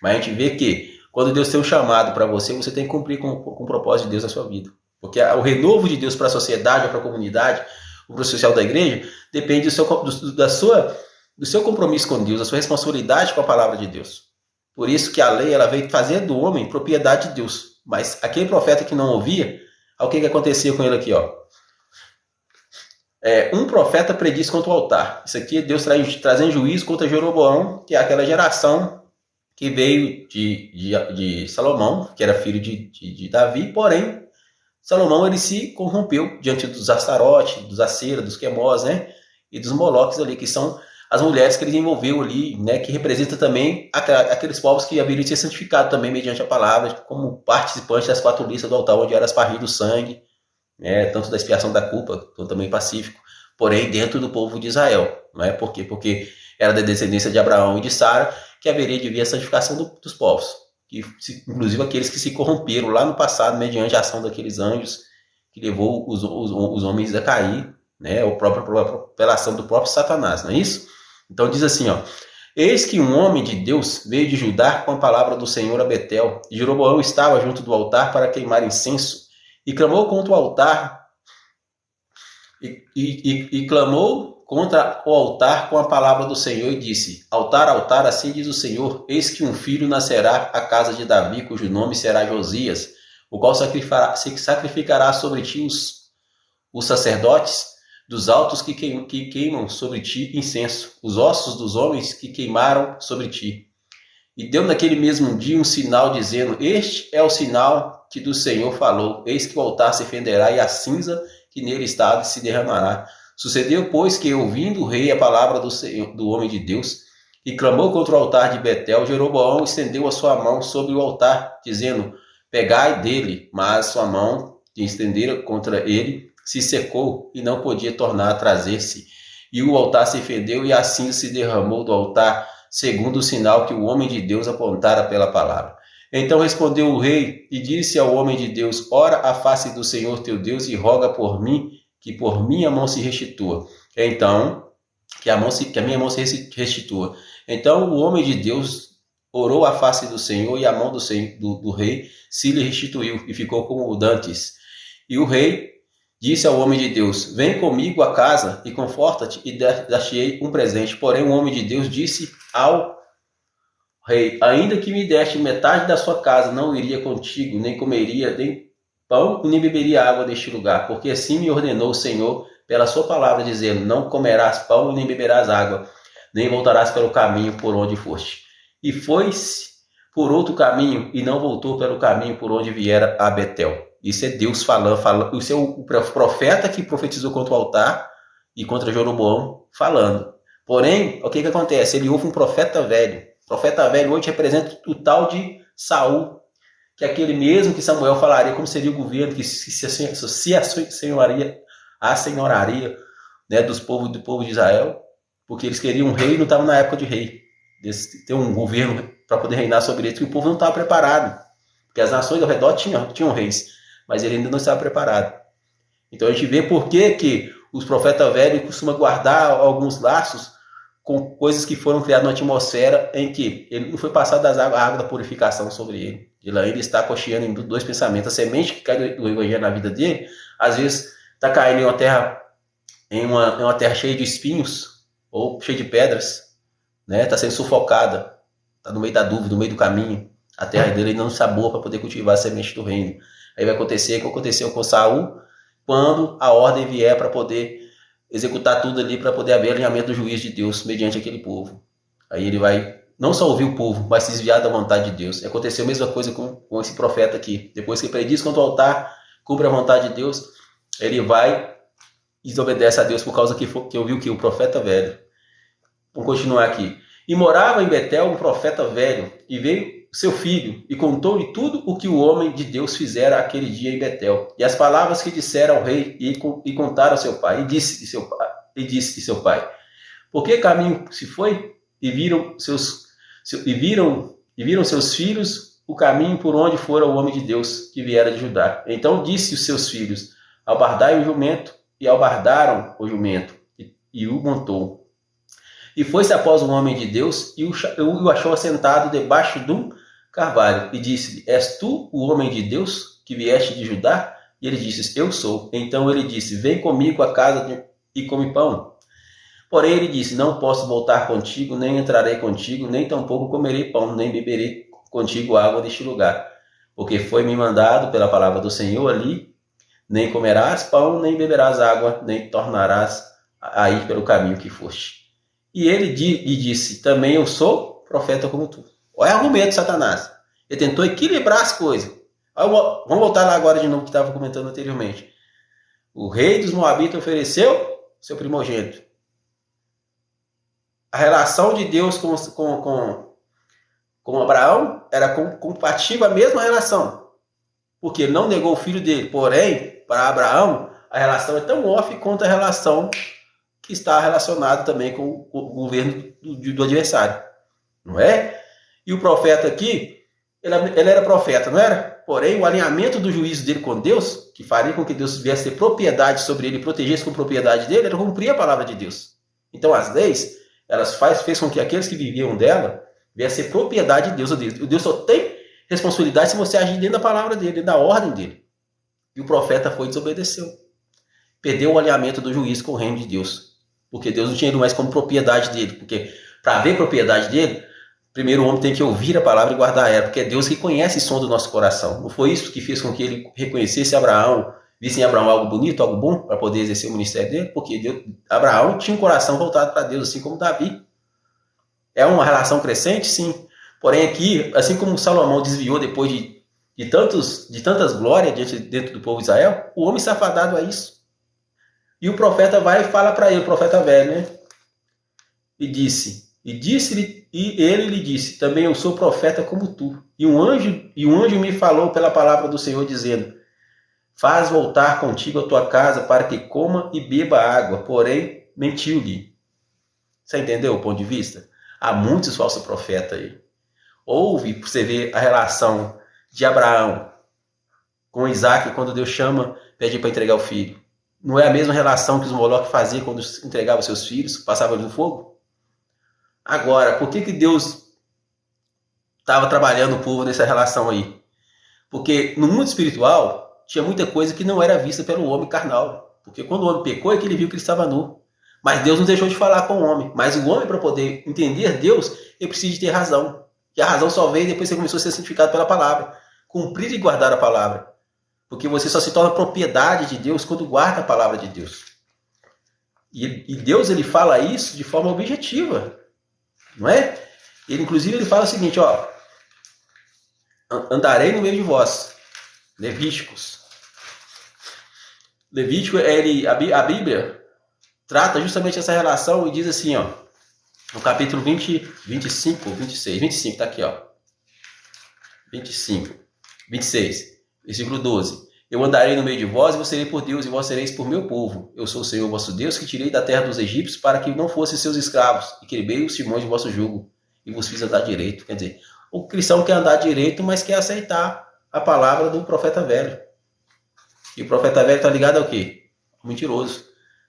A: Mas a gente vê que quando Deus tem um chamado para você, você tem que cumprir com o propósito de Deus na sua vida. Porque o renovo de Deus para a sociedade, para a comunidade, para o social da igreja, depende do seu compromisso com Deus, da sua responsabilidade com a palavra de Deus. Por isso que a lei ela veio fazer do homem propriedade de Deus. Mas aquele profeta que não ouvia, o que acontecia com ele aqui? Ó? Um profeta prediz contra o altar. Isso aqui é Deus trazendo juízo contra Jeroboão, que é aquela geração que veio de Salomão, que era filho de Davi, porém, Salomão ele se corrompeu diante dos Astarote, dos Acera, dos Quemós, né? E dos Moloques ali, que são as mulheres que ele envolveu ali, né? Que representa também aqueles povos que haveriam de ser santificados também mediante a palavra, como participantes das 4 listas do altar, onde era espargido do sangue, né? Tanto da expiação da culpa, quanto também pacífico, porém dentro do povo de Israel. Não é? Por quê? Porque era da descendência de Abraão e de Sara que haveria de vir a santificação dos povos. Inclusive aqueles que se corromperam lá no passado mediante a ação daqueles anjos que levou os homens a cair, né, pela ação do próprio Satanás, não é isso? Então diz assim, ó, eis que um homem de Deus veio de Judá com a palavra do Senhor a Betel, e Jeroboão estava junto do altar para queimar incenso, e clamou contra o altar, e clamou contra o altar com a palavra do Senhor e disse, altar, altar, assim diz o Senhor, eis que um filho nascerá à casa de Davi, cujo nome será Josias. o qual sacrificará sobre ti os sacerdotes dos altos que queimam sobre ti incenso, os ossos dos homens que queimaram sobre ti. E deu naquele mesmo dia um sinal, dizendo: Este é o sinal que do Senhor falou. Eis que o altar se fenderá e a cinza que nele está se derramará. Sucedeu, pois, que, ouvindo o rei a palavra do homem de Deus, e clamou contra o altar de Betel, Jeroboão estendeu a sua mão sobre o altar, dizendo: Pegai dele. Mas sua mão, que estendera contra ele, se secou e não podia tornar a trazer-se. E o altar se fendeu e a cinza se derramou do altar, segundo o sinal que o homem de Deus apontara pela palavra. Então respondeu o rei e disse ao homem de Deus: Ora a face do Senhor teu Deus e roga por mim, que por minha mão se restitua. Então, que a minha mão se restitua. Então o homem de Deus orou a face do Senhor e a mão do rei se lhe restituiu e ficou como dantes. E o rei disse ao homem de Deus: Vem comigo a casa e conforta-te, e dar-te-ei um presente. Porém o homem de Deus disse ao rei: Ainda que me deste metade da sua casa, não iria contigo, nem comeria nem pão, nem beberia água deste lugar, porque assim me ordenou o Senhor pela sua palavra, dizendo: Não comerás pão, nem beberás água, nem voltarás pelo caminho por onde foste. E foi-se por outro caminho, e não voltou pelo caminho por onde viera a Betel. Isso é Deus falando. Isso é o profeta que profetizou contra o altar e contra Jeroboão falando. Porém, o que acontece? Ele ouve um profeta velho. O profeta velho hoje representa o tal de Saul, que é aquele mesmo que Samuel falaria como seria o governo, que se assenhoraria, né, do povo de Israel, porque eles queriam um rei e não estavam na época de rei. Ter um governo para poder reinar sobre eles, que o povo não estava preparado. Porque as nações ao redor tinham reis, mas ele ainda não estava preparado. Então a gente vê por que os profetas velhos costumam guardar alguns laços com coisas que foram criadas na atmosfera em que ele não foi passado a água da purificação sobre ele. Ele ainda está cocheando em dois pensamentos. A semente que cai do evangelho na vida dele, às vezes está caindo em uma terra cheia de espinhos ou cheia de pedras, né? Está sendo sufocada, está no meio da dúvida, no meio do caminho. A terra dele ainda não está boa para poder cultivar a semente do reino. Aí vai acontecer o que aconteceu com Saul, quando a ordem vier para poder executar tudo ali, para poder haver alinhamento do juízo de Deus mediante aquele povo. Aí ele vai não só ouvir o povo, mas se desviar da vontade de Deus. Aconteceu a mesma coisa com esse profeta aqui. Depois que ele prediz contra o altar, cumpre a vontade de Deus, ele vai e desobedece a Deus por causa que ouviu que o profeta velho. Vamos continuar aqui. E morava em Betel um profeta velho, e veio seu filho, e contou-lhe tudo o que o homem de Deus fizera aquele dia em Betel, e as palavras que dissera ao rei, e contaram ao seu pai, e disse seu pai: Por que caminho se foi? E viram seus filhos o caminho por onde fora o homem de Deus que viera de Judá. Então disse os seus filhos: Albardai o jumento, e albardaram o jumento, e o montou. E foi-se após um homem de Deus, e o achou assentado debaixo de um carvalho, e disse-lhe: És tu o homem de Deus que vieste de Judá? E ele disse: Eu sou. Então ele disse: Vem comigo à casa e come pão. Porém ele disse: Não posso voltar contigo, nem entrarei contigo, nem tampouco comerei pão, nem beberei contigo água deste lugar. Porque foi-me mandado pela palavra do Senhor ali: Nem comerás pão, nem beberás água, nem tornarás a ir pelo caminho que foste. E ele lhe disse: Também eu sou profeta como tu. Olha o argumento de Satanás. Ele tentou equilibrar as coisas. Vamos voltar lá agora de novo que estava comentando anteriormente. O rei dos Moabitas ofereceu seu primogênito. A relação de Deus com Abraão era compatível a mesma relação. Porque ele não negou o filho dele. Porém, para Abraão, a relação é tão off quanto a relação que está relacionada também com o governo do adversário. Não é? E o profeta aqui, ele era profeta, não era? Porém, o alinhamento do juízo dele com Deus, que faria com que Deus viesse ter propriedade sobre ele, protegesse com propriedade dele, era cumprir a palavra de Deus. Então, as leis, elas fez com que aqueles que viviam dela viessem ser propriedade de Deus. O Deus só tem responsabilidade se você agir dentro da palavra dele, dentro da ordem dele. E o profeta foi e desobedeceu. Perdeu o alinhamento do juízo com o reino de Deus. Porque Deus não tinha ele mais como propriedade dele. Porque para haver propriedade dele, Primeiro o homem tem que ouvir a palavra e guardar ela, porque é Deus que conhece o som do nosso coração. Não foi isso que fez com que ele reconhecesse Abraão, visse em Abraão algo bonito, algo bom, para poder exercer o ministério dele? Porque Abraão tinha um coração voltado para Deus, assim como Davi. É uma relação crescente, sim. Porém aqui, assim como Salomão desviou depois de tantas glórias dentro do povo de Israel, o homem está fadado a isso. E o profeta vai e fala para ele, o profeta velho, né? E ele lhe disse, também eu sou profeta como tu. E um anjo me falou pela palavra do Senhor, dizendo, faz voltar contigo a tua casa para que coma e beba água. Porém, mentiu-lhe. Você entendeu o ponto de vista? Há muitos falsos profetas aí. Ouve, você ver a relação de Abraão com Isaac quando Deus chama, pede para entregar o filho. Não é a mesma relação que os Moloque faziam quando entregavam seus filhos, passavam no fogo? Agora, por que Deus estava trabalhando o povo nessa relação aí? Porque no mundo espiritual tinha muita coisa que não era vista pelo homem carnal. Porque quando o homem pecou é que ele viu que ele estava nu. Mas Deus não deixou de falar com o homem. Mas o homem, para poder entender Deus, ele precisa de ter razão. E a razão só veio depois que você começou a ser santificado pela palavra. Cumprir e guardar a palavra. Porque você só se torna propriedade de Deus quando guarda a palavra de Deus. E Deus ele fala isso de forma objetiva. Não é? Inclusive ele fala o seguinte, ó, andarei no meio de vós. Levíticos, a Bíblia trata justamente essa relação e diz assim, ó, no capítulo 25, tá aqui, ó, 26, versículo 12. Eu andarei no meio de vós e vos serei por Deus e vós sereis por meu povo. Eu sou o Senhor vosso Deus que tirei da terra dos egípcios para que não fossem seus escravos e quebrei os timões de vosso jugo e vos fiz andar direito. Quer dizer, o cristão quer andar direito, mas quer aceitar a palavra do profeta velho. E o profeta velho está ligado ao quê? Mentiroso.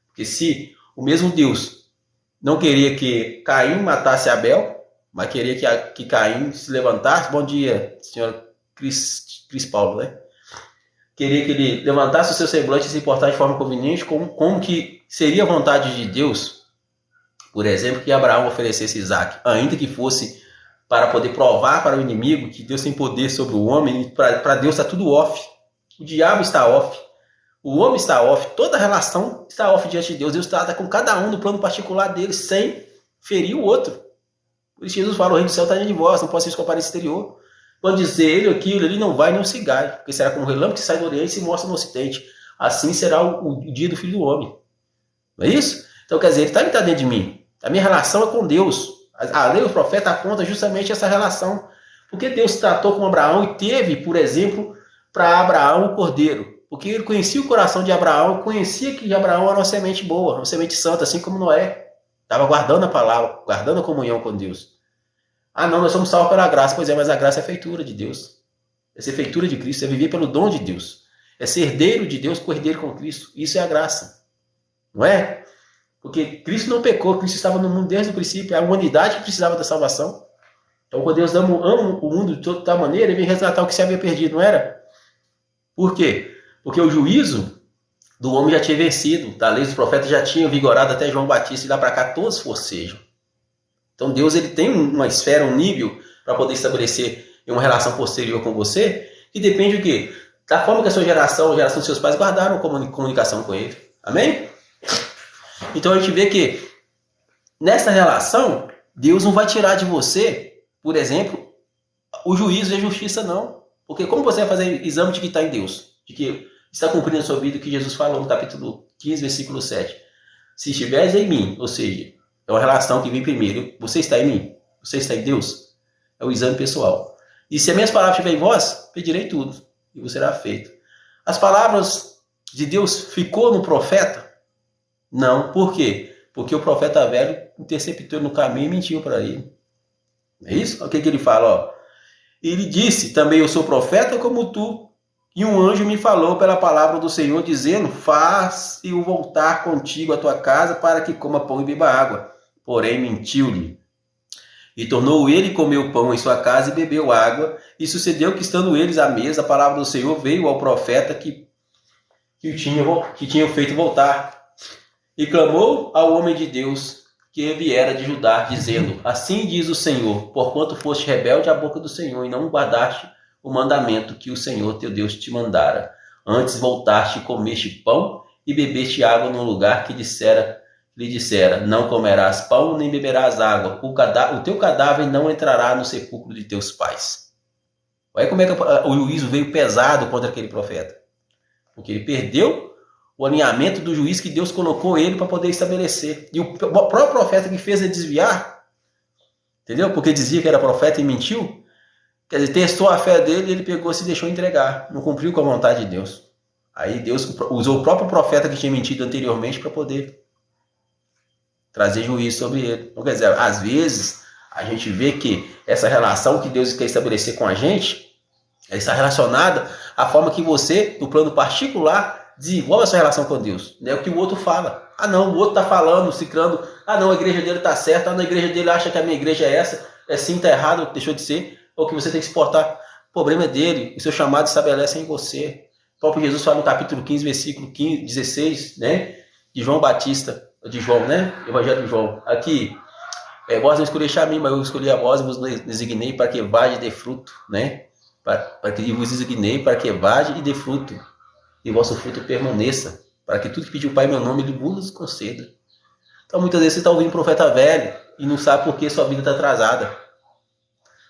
A: Porque se o mesmo Deus não queria que Caim matasse Abel, mas queria que Caim se levantasse, bom dia, senhora Cris Paulo, né? Queria que ele levantasse o seu semblante e se portasse de forma conveniente, como que seria a vontade de Deus, por exemplo, que Abraão oferecesse Isaac, ainda que fosse para poder provar para o inimigo que Deus tem poder sobre o homem, e para Deus está tudo off. O diabo está off, o homem está off, toda a relação está off diante de Deus. Deus trata com cada um no plano particular dele, sem ferir o outro. Por isso Jesus fala, o reino do céu está diante de vós, não pode ser escapar esse exterior. Quando dizer ele aquilo, ele não vai nem se gai, porque será como um relâmpago que sai do oriente e se mostra no ocidente. Assim será o dia do Filho do Homem. Não é isso? Então quer dizer, ele está dentro de mim. A minha relação é com Deus. A lei do profeta aponta justamente essa relação. Porque Deus tratou com Abraão e teve, por exemplo, para Abraão o cordeiro. Porque ele conhecia o coração de Abraão, conhecia que Abraão era uma semente boa, uma semente santa, assim como Noé. Estava guardando a palavra, guardando a comunhão com Deus. Ah, não, nós somos salvos pela graça. Pois é, mas a graça é feitura de Deus. É ser feitura de Cristo, é viver pelo dom de Deus. É ser herdeiro de Deus, co-herdeiro com Cristo. Isso é a graça. Não é? Porque Cristo não pecou, Cristo estava no mundo desde o princípio. É a humanidade que precisava da salvação. Então, quando Deus ama o mundo de toda maneira, ele vem resgatar o que se havia perdido, não era? Por quê? Porque o juízo do homem já tinha vencido. Da lei dos profetas já tinha vigorado até João Batista, e lá para cá todos forcejam. Então Deus ele tem uma esfera, um nível para poder estabelecer uma relação posterior com você, que depende do quê? Da forma que a sua geração, a geração dos seus pais guardaram comunicação com ele. Amém? Então a gente vê que nessa relação, Deus não vai tirar de você, por exemplo, o juízo e a justiça, não. Porque como você vai fazer exame de que está em Deus? De que está cumprindo a sua vida o que Jesus falou no capítulo 15, versículo 7. Se estiveres em mim, ou seja, é uma relação que vem primeiro. Você está em mim? Você está em Deus? É o exame pessoal. E se as minhas palavras estiverem em vós, pedirei tudo, e vos será feito. As palavras de Deus ficou no profeta? Não. Por quê? Porque o profeta velho interceptou no caminho e mentiu para ele. É isso? O que ele fala? Ó. Ele disse, também eu sou profeta como tu, e um anjo me falou pela palavra do Senhor, dizendo, faz-o voltar contigo à tua casa para que coma pão e beba água. Porém, mentiu-lhe. E tornou ele comer o pão em sua casa e bebeu água. E sucedeu que, estando eles à mesa, a palavra do Senhor veio ao profeta que tinha feito voltar. E clamou ao homem de Deus que viera de Judá, dizendo: assim diz o Senhor, porquanto foste rebelde à boca do Senhor, e não guardaste o mandamento que o Senhor teu Deus te mandara. Antes voltaste e comeste pão e bebeste água num lugar que lhe dissera: não comerás pão nem beberás água, o teu cadáver não entrará no sepulcro de teus pais. Olha como é que o juízo veio pesado contra aquele profeta. Porque ele perdeu o alinhamento do juiz que Deus colocou ele para poder estabelecer. E o próprio profeta que fez ele desviar, entendeu? Porque dizia que era profeta e mentiu. Quer dizer, testou a fé dele e ele pegou e se deixou entregar. Não cumpriu com a vontade de Deus. Aí Deus usou o próprio profeta que tinha mentido anteriormente para poder trazer juízo sobre ele. Então, quer dizer, às vezes a gente vê que essa relação que Deus quer estabelecer com a gente está relacionada à forma que você, no plano particular, desenvolve a sua relação com Deus. Não é o que o outro fala. Ah não, o outro está falando, ciclando. Ah não, a igreja dele está certa. Ah não, a igreja dele acha que a minha igreja é essa. É sim, está errado, deixou de ser. Ou que você tem que se portar. O problema é dele. O seu chamado estabelece em você. O próprio Jesus fala no capítulo 15, versículo 16, né? De João Batista. De João, né? Evangelho de João. Aqui, vós não escolheste a mim, mas eu escolhi a vós e vos designei para que vade e dê fruto, né? Para que vos designei para que vade e dê fruto, e o vosso fruto permaneça, para que tudo que pediu o Pai em meu nome, Ele vos conceda. Então, muitas vezes você está ouvindo um profeta velho e não sabe por que sua vida está atrasada.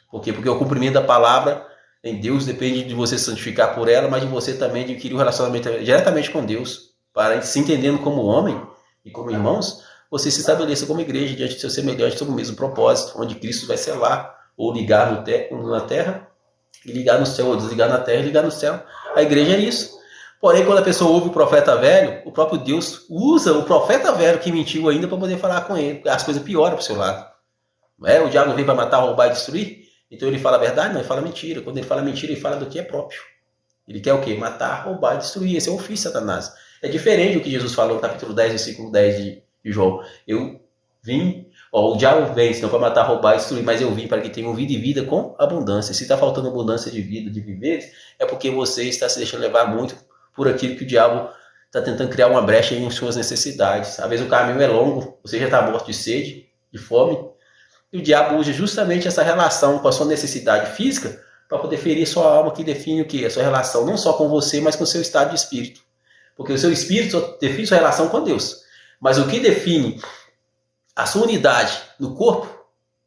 A: Por quê? Porque o cumprimento da palavra em Deus depende de você se santificar por ela, mas de você também adquirir um relacionamento diretamente com Deus, para se entendendo como homem e como irmãos, você se estabeleça como igreja diante de seu semelhante, sob o mesmo propósito, onde Cristo vai selar, ou ligar na terra, e ligar no céu, ou desligar na terra e ligar no céu. A igreja é isso. Porém, quando a pessoa ouve o profeta velho, o próprio Deus usa o profeta velho que mentiu ainda para poder falar com ele. As coisas pioram para o seu lado. Não é? O diabo vem para matar, roubar e destruir. Então ele fala a verdade? Não, ele fala mentira. Quando ele fala mentira, ele fala do que é próprio. Ele quer o quê? Matar, roubar e destruir. Esse é o ofício de Satanás. É diferente do que Jesus falou no capítulo 10, versículo 10 de João. Eu vim, o diabo vem, senão para matar, roubar e destruir, mas eu vim para que tenham vida e vida com abundância. Se está faltando abundância de vida, de viver, é porque você está se deixando levar muito por aquilo que o diabo está tentando criar uma brecha em suas necessidades. Às vezes o caminho é longo, você já está morto de sede, de fome, e o diabo usa justamente essa relação com a sua necessidade física para poder ferir sua alma, que define o quê? A sua relação não só com você, mas com o seu estado de espírito. Porque o seu espírito só define sua relação com Deus. Mas o que define a sua unidade no corpo,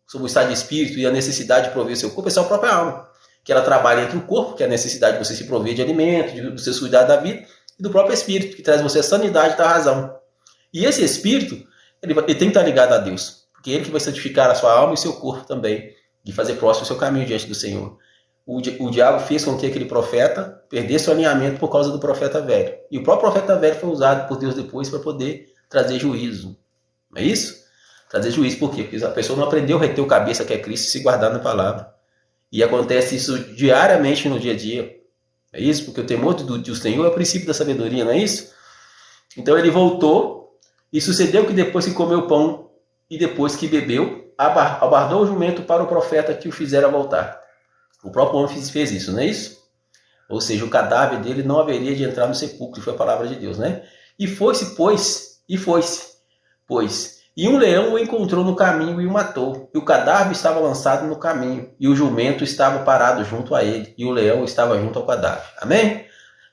A: sobre o estado de espírito e a necessidade de prover o seu corpo, é só a própria alma. Que ela trabalha entre o corpo, que é a necessidade de você se prover de alimento, de você se cuidar da vida, e do próprio espírito, que traz você a sanidade da razão. E esse espírito, ele tem que estar ligado a Deus. Porque é ele que vai santificar a sua alma e o seu corpo também, de fazer próximo o seu caminho diante do Senhor. O diabo fez com que aquele profeta perdesse o alinhamento por causa do profeta velho. E o próprio profeta velho foi usado por Deus depois para poder trazer juízo. Não é isso? Trazer juízo por quê? Porque a pessoa não aprendeu a reter o cabeça que é Cristo e se guardar na palavra. E acontece isso diariamente no dia a dia. É isso? Porque o temor do Senhor é o princípio da sabedoria, não é isso? Então ele voltou e sucedeu que depois que comeu pão e depois que bebeu, abardou o jumento para o profeta que o fizera voltar. O próprio homem fez isso, não é isso? Ou seja, o cadáver dele não haveria de entrar no sepulcro, foi a palavra de Deus, né? E foi-se, pois, e um leão o encontrou no caminho e o matou. E o cadáver estava lançado no caminho, e o jumento estava parado junto a ele, e o leão estava junto ao cadáver. Amém?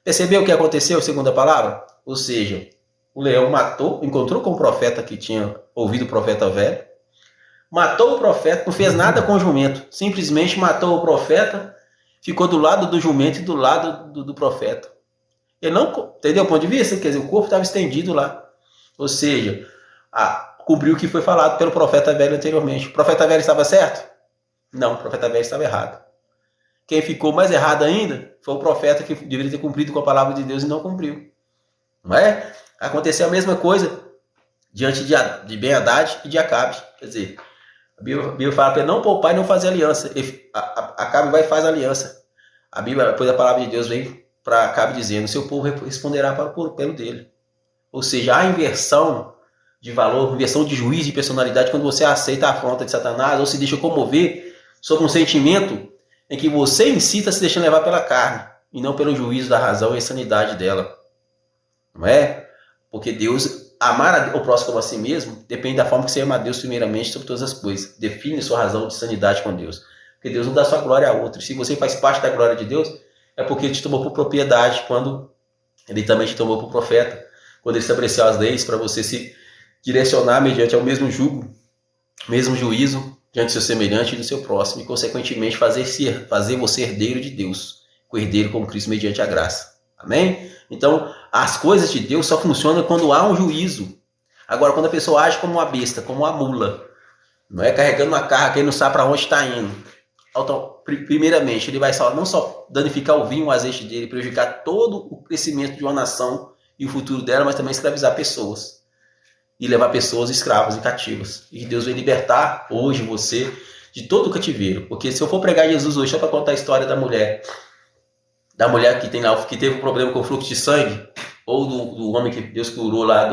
A: Percebeu o que aconteceu, segundo a palavra? Ou seja, o leão matou, encontrou com o profeta que tinha ouvido o profeta velho, matou o profeta, não fez nada com o jumento, simplesmente matou o profeta, ficou do lado do jumento e do lado do profeta. Ele não, entendeu o ponto de vista? Quer dizer, o corpo estava estendido lá. Ou seja, cumpriu o que foi falado pelo profeta velho anteriormente. O profeta velho estava certo? Não, o profeta velho estava errado. Quem ficou mais errado ainda foi o profeta que deveria ter cumprido com a palavra de Deus e não cumpriu. Não é? Aconteceu a mesma coisa diante de Ben-Hadad e de Acabe. Quer dizer, a Bíblia fala para ele não poupar e não fazer aliança. Acabe vai e faz aliança. A Bíblia, depois a palavra de Deus vem para Acabe dizendo, seu povo responderá pelo dele. Ou seja, a inversão de valor, inversão de juízo e personalidade quando você aceita a afronta de Satanás ou se deixa comover sobre um sentimento em que você incita a se deixando levar pela carne e não pelo juízo da razão e a sanidade dela. Não é? Porque Deus amar o próximo como a si mesmo depende da forma que você ama a Deus primeiramente sobre todas as coisas. Define sua razão de sanidade com Deus. Porque Deus não dá sua glória a outro. Se você faz parte da glória de Deus, é porque Ele te tomou por propriedade quando Ele também te tomou por profeta. Quando Ele estabeleceu as leis para você se direcionar mediante ao mesmo jugo, mesmo juízo, diante do seu semelhante e do seu próximo. E, consequentemente, fazer você herdeiro de Deus. Co-herdeiro com Cristo mediante a graça. Amém? Então, as coisas de Deus só funcionam quando há um juízo. Agora, quando a pessoa age como uma besta, como uma mula, não é carregando uma carga que ele não sabe para onde está indo. Então, primeiramente, ele vai não só danificar o vinho, o azeite dele, prejudicar todo o crescimento de uma nação e o futuro dela, mas também escravizar pessoas. E levar pessoas escravas e cativas. E Deus vai libertar hoje você de todo o cativeiro. Porque se eu for pregar Jesus hoje, só para contar a história da mulher que teve um problema com o fluxo de sangue, ou do homem que Deus curou lá,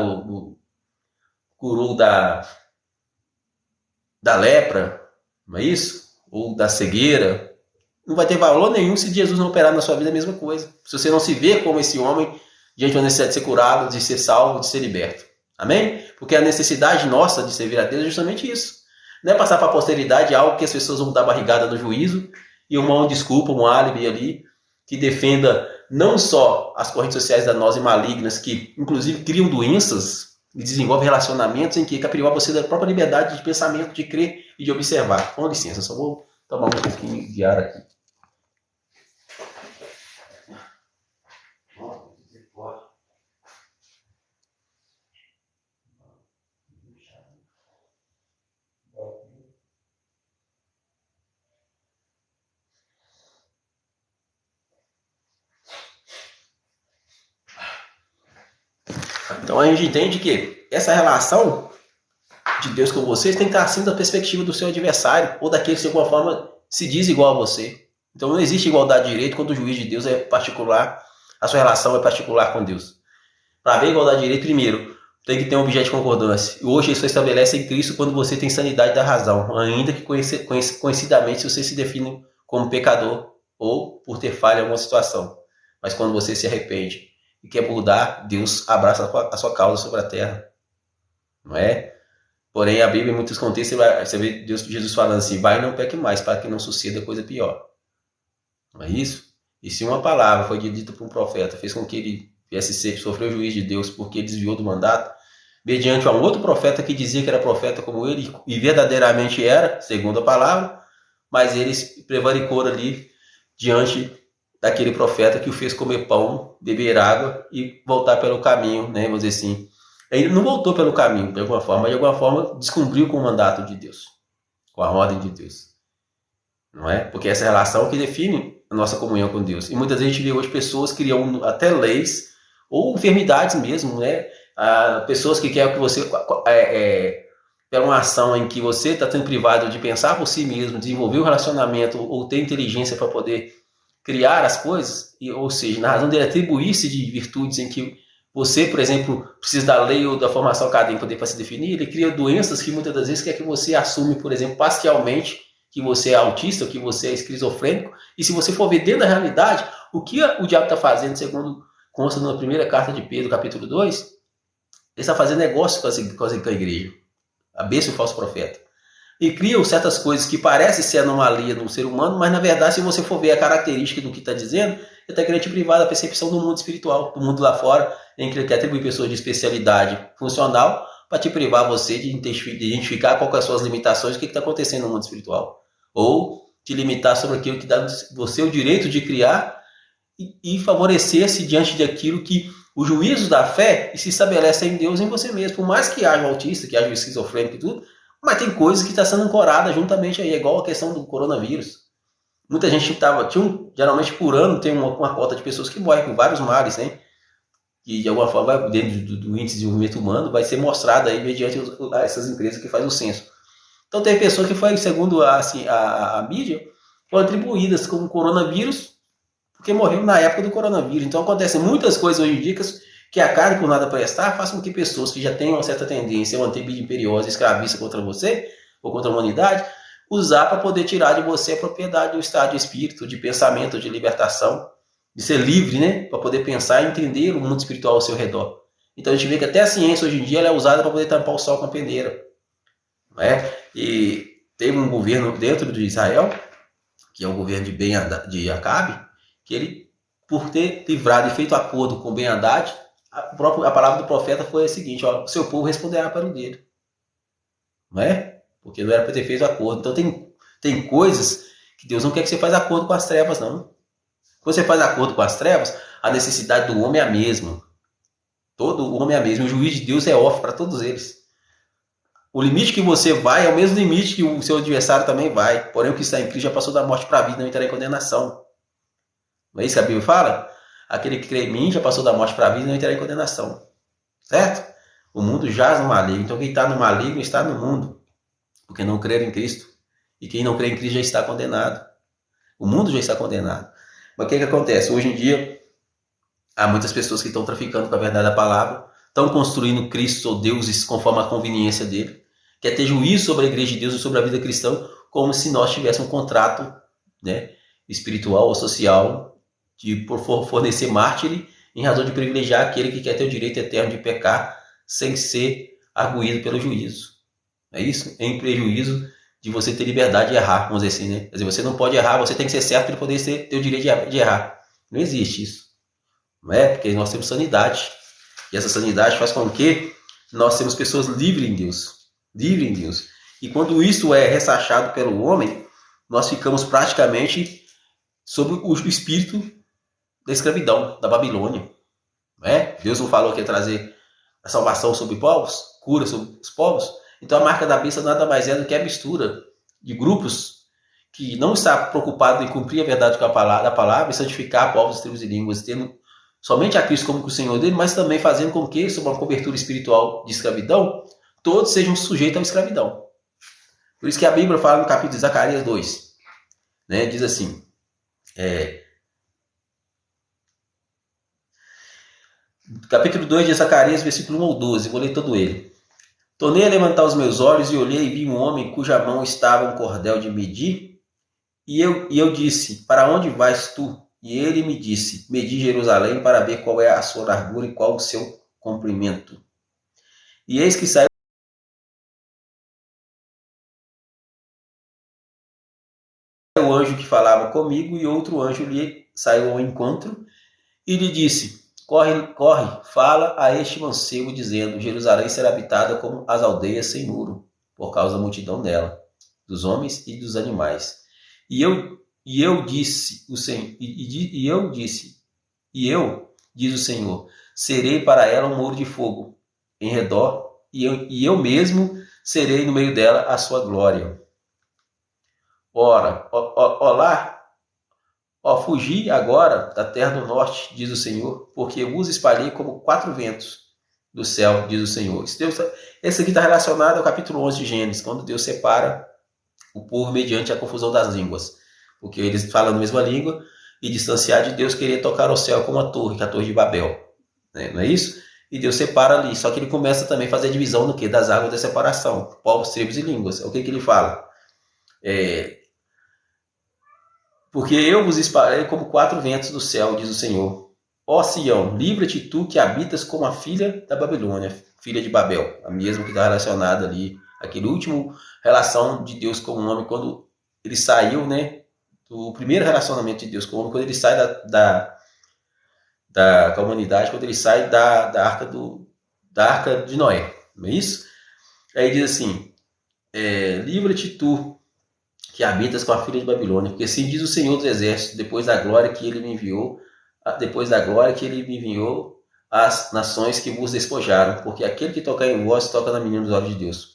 A: curou da lepra, não é isso? Ou da cegueira, não vai ter valor nenhum se Jesus não operar na sua vida a mesma coisa. Se você não se vê como esse homem diante da necessidade de ser curado, de ser salvo, de ser liberto. Amém? Porque a necessidade nossa de servir a Deus é justamente isso. Não é passar para a posteridade algo que as pessoas vão dar barrigada no juízo e uma desculpa, um álibi ali, que defenda não só as correntes sociais danosas e malignas, que inclusive criam doenças e desenvolvem relacionamentos em que quer privar você da própria liberdade de pensamento, de crer e de observar. Com licença, só vou tomar um pouquinho de ar aqui. Então a gente entende que essa relação de Deus com vocês tem que estar acima da perspectiva do seu adversário ou daquele que de alguma forma se diz igual a você. Então não existe igualdade de direito quando o juiz de Deus é particular, a sua relação é particular com Deus. Para haver igualdade de direito, primeiro, tem que ter um objeto de concordância. E hoje isso estabelece em Cristo quando você tem sanidade da razão, ainda que conhecidamente você se define como pecador ou por ter falha em alguma situação. Mas quando você se arrepende e quer mudar, Deus abraça a sua causa sobre a terra. Não é? Porém, a Bíblia, em muitos contextos, você vê Jesus falando assim, vai e não peque mais, para que não suceda coisa pior. Não é isso? E se uma palavra foi dita por um profeta, fez com que ele viesse sofrer o juízo de Deus porque desviou do mandato, mediante a um outro profeta que dizia que era profeta como ele, e verdadeiramente era, segundo a palavra, mas ele prevaricou ali diante daquele profeta que o fez comer pão, beber água e voltar pelo caminho, né, vamos dizer assim. Ele não voltou pelo caminho, de alguma forma descumpriu com o mandato de Deus, com a ordem de Deus. Não é? Porque essa relação que define a nossa comunhão com Deus. E muitas vezes a gente vê hoje pessoas criando até leis, ou enfermidades mesmo, né? Pessoas que querem que você pela uma ação em que você está sendo privado de pensar por si mesmo, desenvolver um relacionamento ou ter inteligência para poder criar as coisas, ou seja, na razão dele atribuir-se de virtudes em que você, por exemplo, precisa da lei ou da formação acadêmica para se definir, ele cria doenças que muitas das vezes quer que você assume, por exemplo, parcialmente, que você é autista, ou que você é esquizofrênico, e se você for ver dentro da realidade, o que o diabo está fazendo, segundo consta na primeira carta de Pedro, capítulo 2, ele está fazendo negócio com a igreja, a besta e o falso profeta. E criam certas coisas que parecem ser anomalia do ser humano, mas na verdade, se você for ver a característica do que está dizendo, ele está querendo te privar da percepção do mundo espiritual, do mundo lá fora, em que ele quer atribuir pessoas de especialidade funcional para te privar você de identificar quais são as suas limitações, o que está acontecendo no mundo espiritual. Ou te limitar sobre aquilo que dá você o direito de criar e favorecer-se diante daquilo que o juízo da fé se estabelece em Deus e em você mesmo. Por mais que haja o autista, que haja o esquizofrênico e tudo, mas tem coisas que estão sendo ancoradas juntamente aí, é igual a questão do coronavírus. Muita gente geralmente por ano tem uma cota de pessoas que morrem com vários males, né? Que de alguma forma, dentro do índice de desenvolvimento humano, vai ser mostrado aí mediante essas empresas que fazem o censo. Então tem pessoas que foi, segundo a mídia, foram atribuídas como coronavírus porque morreu na época do coronavírus. Então acontecem muitas coisas hoje em dia que a carne por nada prestar faz com que pessoas que já têm uma certa tendência a manter vida imperiosa, escravista contra você ou contra a humanidade, usar para poder tirar de você a propriedade do estado de espírito, de pensamento, de libertação, de ser livre, né? Para poder pensar e entender o mundo espiritual ao seu redor. Então a gente vê que até a ciência hoje em dia ela é usada para poder tampar o sol com a peneira. Não é? E teve um governo dentro de Israel, que é o governo de Acabe, que ele, por ter livrado e feito acordo com Ben-Hadad, a palavra do profeta foi a seguinte: ó, o seu povo responderá para o dele. Não é? Porque não era para ter feito acordo. Então tem coisas que Deus não quer que você faça acordo com as trevas, não. Quando você faz acordo com as trevas, a necessidade do homem é a mesma. Todo o homem é a mesma. O juiz de Deus é off para todos eles. O limite que você vai é o mesmo limite que o seu adversário também vai. Porém, o que está em Cristo já passou da morte para a vida, não entrará em condenação. Não é isso que a Bíblia fala? Aquele que crê em mim já passou da morte para a vida, não entrará em condenação. Certo? O mundo jaz no maligno. Então, quem está no maligno está no mundo, porque não crê em Cristo. E quem não crê em Cristo já está condenado. O mundo já está condenado. Mas o que acontece? Hoje em dia, há muitas pessoas que estão traficando com a verdade da palavra, estão construindo Cristo ou deuses conforme a conveniência dele, quer ter juízo sobre a igreja de Deus e sobre a vida cristã, como se nós tivéssemos um contrato, né, espiritual ou social de fornecer mártir em razão de privilegiar aquele que quer ter o direito eterno de pecar sem ser arguído pelo juízo. É isso? Em prejuízo de você ter liberdade de errar, vamos dizer assim, né? Quer dizer, você não pode errar, você tem que ser certo para poder ter o direito de errar. Não existe isso. Não é? Porque nós temos sanidade. E essa sanidade faz com que nós temos pessoas livres em Deus. Livres em Deus. E quando isso é ressachado pelo homem, nós ficamos praticamente sob o espírito da escravidão, da Babilônia. Não é? Deus não falou que ia trazer a salvação sobre povos, cura sobre os povos. Então a marca da besta nada mais é do que a mistura de grupos que não está preocupado em cumprir a verdade da palavra e santificar povos, tribos e línguas, tendo somente a Cristo como o Senhor dele, mas também fazendo com que, sob uma cobertura espiritual de escravidão, todos sejam sujeitos à escravidão. Por isso que a Bíblia fala no capítulo de Zacarias 2, né, diz assim, capítulo 2 de Zacarias, versículo 1 ao 12, vou ler todo ele. Tornei a levantar os meus olhos e olhei e vi um homem cuja mão estava um cordel de medir, e eu disse, para onde vais tu? E ele me disse, medi Jerusalém para ver qual é a sua largura e qual o seu comprimento. E eis que saiu o anjo que falava comigo, e outro anjo lhe saiu ao encontro, e lhe disse, corre, fala a este mancebo, dizendo, Jerusalém será habitada como as aldeias sem muro, por causa da multidão dela, dos homens e dos animais. E eu disse, diz o Senhor, serei para ela um muro de fogo em redor, e eu mesmo serei no meio dela a sua glória. Ora, fugi agora da terra do norte, diz o Senhor, porque eu vos espalhei como 4 ventos do céu, diz o Senhor. Esse aqui está relacionado ao capítulo 11 de Gênesis, quando Deus separa o povo mediante a confusão das línguas. Porque eles falam a mesma língua e distanciar de Deus querer tocar o céu como a torre, que é a torre de Babel. Né? Não é isso? E Deus separa ali. Só que ele começa também a fazer a divisão do quê? Das águas da separação. Povos, tribos e línguas. O que ele fala? Porque eu vos espalhei como 4 ventos do céu, diz o Senhor. Ó Sião, livra-te tu que habitas como a filha da Babilônia, filha de Babel. A mesma que está relacionada ali. Aquele último relação de Deus com o homem, quando ele saiu, né? O primeiro relacionamento de Deus com o homem, quando ele sai da comunidade, quando ele sai da arca de Noé, não é isso? Aí diz assim, livra-te tu, que habitas com a filha de Babilônia, porque assim diz o Senhor dos Exércitos, depois da glória que ele me enviou, às nações que vos despojaram, porque aquele que tocar em vós, toca na menina dos olhos de Deus.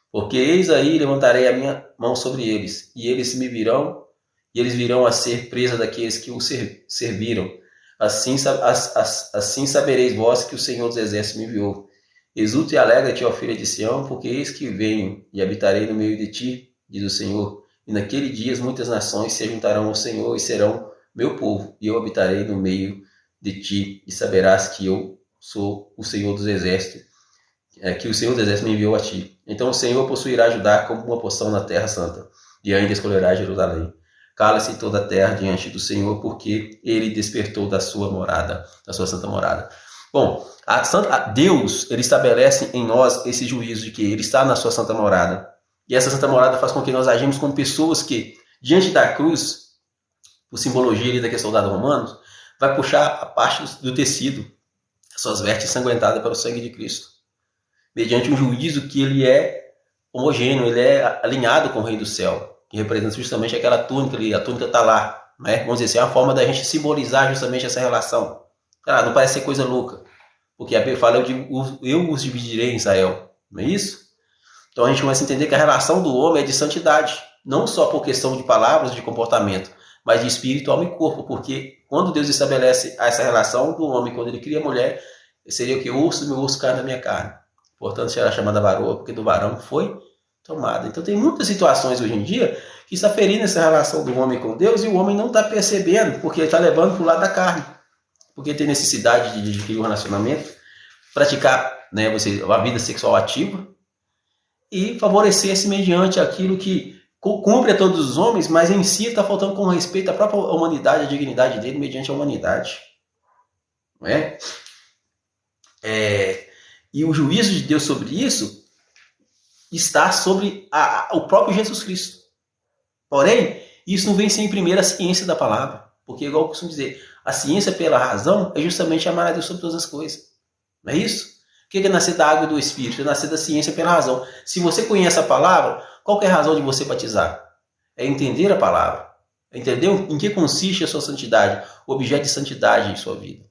A: Porque eis aí, levantarei a minha mão sobre eles, e eles virão a ser presa daqueles que o serviram. Assim sabereis vós que o Senhor dos Exércitos me enviou. Exulta e alegra-te, ó filha de Sião, porque eis que venho e habitarei no meio de ti, diz o Senhor. E naquele dia muitas nações se juntarão ao Senhor e serão meu povo, e eu habitarei no meio de ti, e saberás que eu sou o Senhor dos Exércitos, que o Senhor dos Exércitos me enviou a ti. Então o Senhor possuirá Judá como uma porção na terra santa, e ainda escolherá Jerusalém. Cala-se toda a terra diante do Senhor, porque ele despertou da sua morada, da sua santa morada. Bom, Deus, ele estabelece em nós esse juízo de que ele está na sua santa morada. E essa santa morada faz com que nós agimos como pessoas que, diante da cruz, por simbologia ali daquele soldado romano, vai puxar a parte do tecido, as suas vestes ensanguentadas pelo sangue de Cristo. Mediante um juízo que ele é homogêneo, ele é alinhado com o Rei do Céu, que representa justamente aquela túnica ali, a túnica está lá. Né? Vamos dizer assim, é uma forma da gente simbolizar justamente essa relação. Não parece ser coisa louca, porque a Bíblia fala, eu os dividirei em Israel, não é isso? Então a gente começa a entender que a relação do homem é de santidade, não só por questão de palavras, de comportamento, mas de espírito, alma e corpo, porque quando Deus estabelece essa relação do homem, quando ele cria a mulher, seria o que? Osso do meu osso, carne da minha carne. Portanto, será chamada varoa, porque do varão foi tomada. Então tem muitas situações hoje em dia que está ferindo essa relação do homem com Deus e o homem não está percebendo, porque ele está levando para o lado da carne, porque tem necessidade de adquirir um relacionamento, praticar, né, a vida sexual ativa e favorecer-se mediante aquilo que cumpre a todos os homens, mas em si está faltando com respeito à própria humanidade, à dignidade dele mediante a humanidade. Não é? E o juízo de Deus sobre isso está sobre o próprio Jesus Cristo. Porém, isso não vem sem primeiro a ciência da palavra. Porque, igual eu costumo dizer, a ciência pela razão é justamente amar a Deus sobre todas as coisas. Não é isso? O que é nascer da água e do Espírito? É nascer da ciência pela razão. Se você conhece a palavra, qual que é a razão de você batizar? É entender a palavra. É entender em que consiste a sua santidade, o objeto de santidade em sua vida.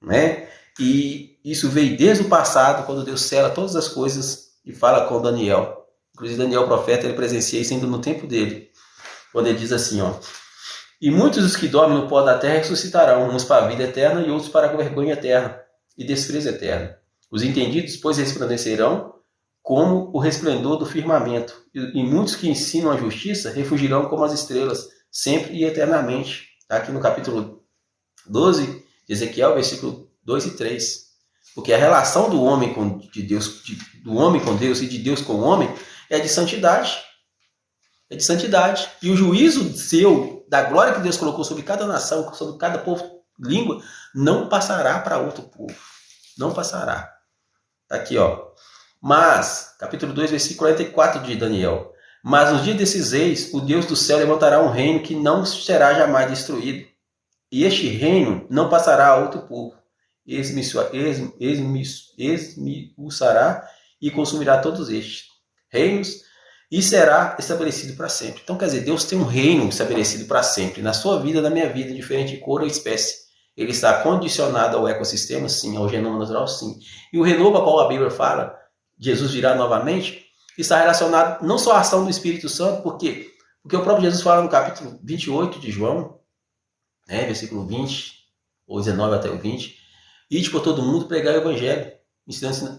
A: Não é? E isso veio desde o passado, quando Deus sela todas as coisas e fala com Daniel. Inclusive Daniel, o profeta, ele presencia isso ainda no tempo dele. Quando ele diz assim, ó: e muitos dos que dormem no pó da terra ressuscitarão, uns para a vida eterna e outros para a vergonha eterna e desprezo eterno. Os entendidos, pois, resplandecerão como o resplendor do firmamento, e muitos que ensinam a justiça refugirão como as estrelas, sempre e eternamente. Está aqui no capítulo 12 de Ezequiel, versículo 2 e 3. Porque a relação do homem com Deus, do homem com Deus e de Deus com o homem é de santidade. É de santidade. E o juízo seu, da glória que Deus colocou sobre cada nação, sobre cada povo, língua, não passará para outro povo. Não passará. Está aqui, ó. Mas, capítulo 2, versículo 44 de Daniel. Mas nos dias desses reis, o Deus do céu levantará um reino que não será jamais destruído. E este reino não passará a outro povo. Esmiuçará e consumirá todos estes reinos e será estabelecido para sempre. Então, quer dizer, Deus tem um reino estabelecido para sempre. Na sua vida, na minha vida, diferente de cor ou espécie. Ele está condicionado ao ecossistema, sim, ao genoma natural, sim. E o renovo a qual a Bíblia fala, Jesus virá novamente, está relacionado não só à ação do Espírito Santo, porque o próprio Jesus fala no capítulo 28 de João, né, versículo 20, ou 19 até o 20, ide por todo mundo pregar o Evangelho,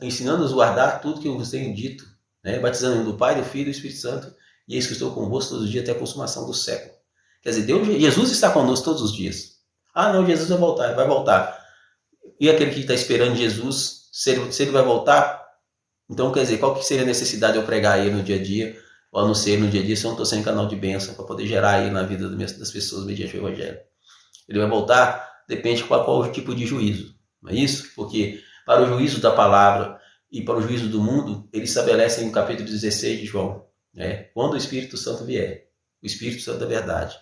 A: ensinando-os a guardar tudo que eu vos tenho dito, né, batizando em nome do Pai, do Filho e do Espírito Santo, e eis que estou convosco todos os dias até a consumação do século. Quer dizer, Jesus está conosco todos os dias. Ah, não, Jesus vai voltar, vai voltar. E aquele que está esperando Jesus, se ele vai voltar, então quer dizer, qual que seria a necessidade de eu pregar ele no dia a dia, ou a não ser no dia a dia, se eu não estou sendo canal de bênção para poder gerar aí na vida das pessoas mediante o Evangelho? Ele vai voltar, depende de qual tipo de juízo, não é isso? Porque para o juízo da palavra e para o juízo do mundo, ele estabelece no capítulo 16 de João, né? Quando o Espírito Santo vier, o Espírito Santo da verdade,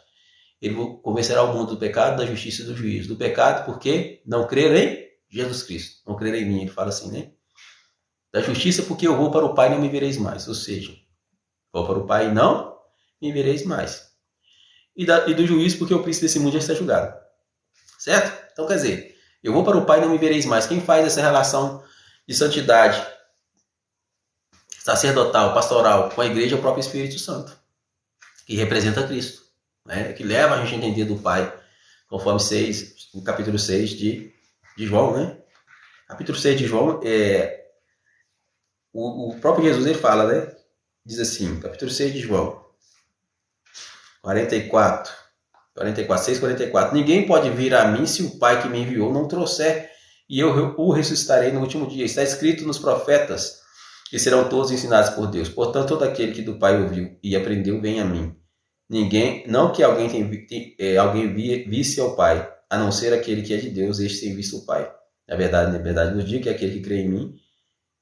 A: ele convencerá o mundo do pecado, da justiça e do juízo. Do pecado, porque não crer em Jesus Cristo, não crer em mim, ele fala assim, né? Da justiça, porque eu vou para o Pai e não me vereis mais, ou seja, vou para o Pai e não me vereis mais. E do juízo, porque o príncipe desse mundo já está julgado. Certo? Então, quer dizer, eu vou para o Pai e não me vereis mais. Quem faz essa relação de santidade sacerdotal, pastoral com a igreja é o próprio Espírito Santo, que representa Cristo, né? Que leva a gente a entender do Pai, conforme no capítulo 6 de João, né? Capítulo 6 de João, o próprio Jesus ele fala, né? Diz assim, capítulo 6 de João, 6:44. Ninguém pode vir a mim se o Pai que me enviou não trouxer, e eu o ressuscitarei no último dia. Está escrito nos profetas, que serão todos ensinados por Deus. Portanto, todo aquele que do Pai ouviu e aprendeu, vem a mim. Não que alguém visse ao Pai, a não ser aquele que é de Deus, este tem visto o Pai. Na verdade nos digo que aquele que crê em mim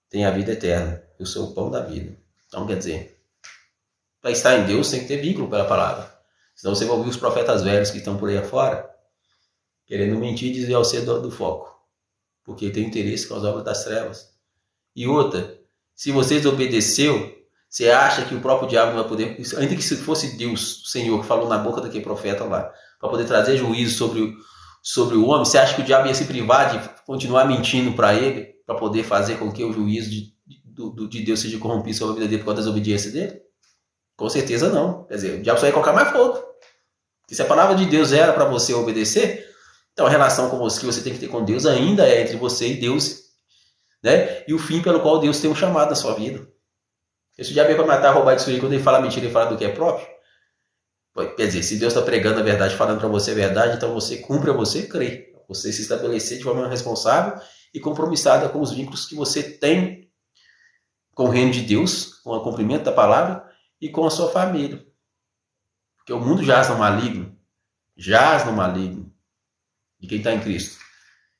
A: tem a vida eterna. Eu sou o pão da vida. Então, quer dizer, para estar em Deus tem que ter vínculo pela palavra. Senão você vai ouvir os profetas velhos que estão por aí afora, querendo mentir e desviar você do foco. Porque tem interesse com as obras das trevas. E outra, se você desobedeceu, você acha que o próprio diabo não vai poder, ainda que se fosse Deus, o Senhor, que falou na boca daquele profeta lá, para poder trazer juízo sobre o homem, você acha que o diabo ia se privar de continuar mentindo para ele, para poder fazer com que o juízo de Deus seja corrompido sobre a vida dele por causa da desobediência dele? Com certeza não. Quer dizer, o diabo só ia colocar mais fogo. Porque se a palavra de Deus era para você obedecer, então a relação com você, que você tem que ter com Deus ainda é entre você e Deus, né? E o fim pelo qual Deus tem um chamado na sua vida. Esse diabo veio para matar, roubar e destruir. Quando ele fala mentira, ele fala do que é próprio. Quer dizer, se Deus está pregando a verdade, falando para você a verdade, então você cumpre a você crer. Você se estabelecer de forma responsável e compromissada com os vínculos que você tem com o reino de Deus, com o cumprimento da palavra e com a sua família. Porque o mundo jaz no maligno. Jaz no maligno de quem está em Cristo.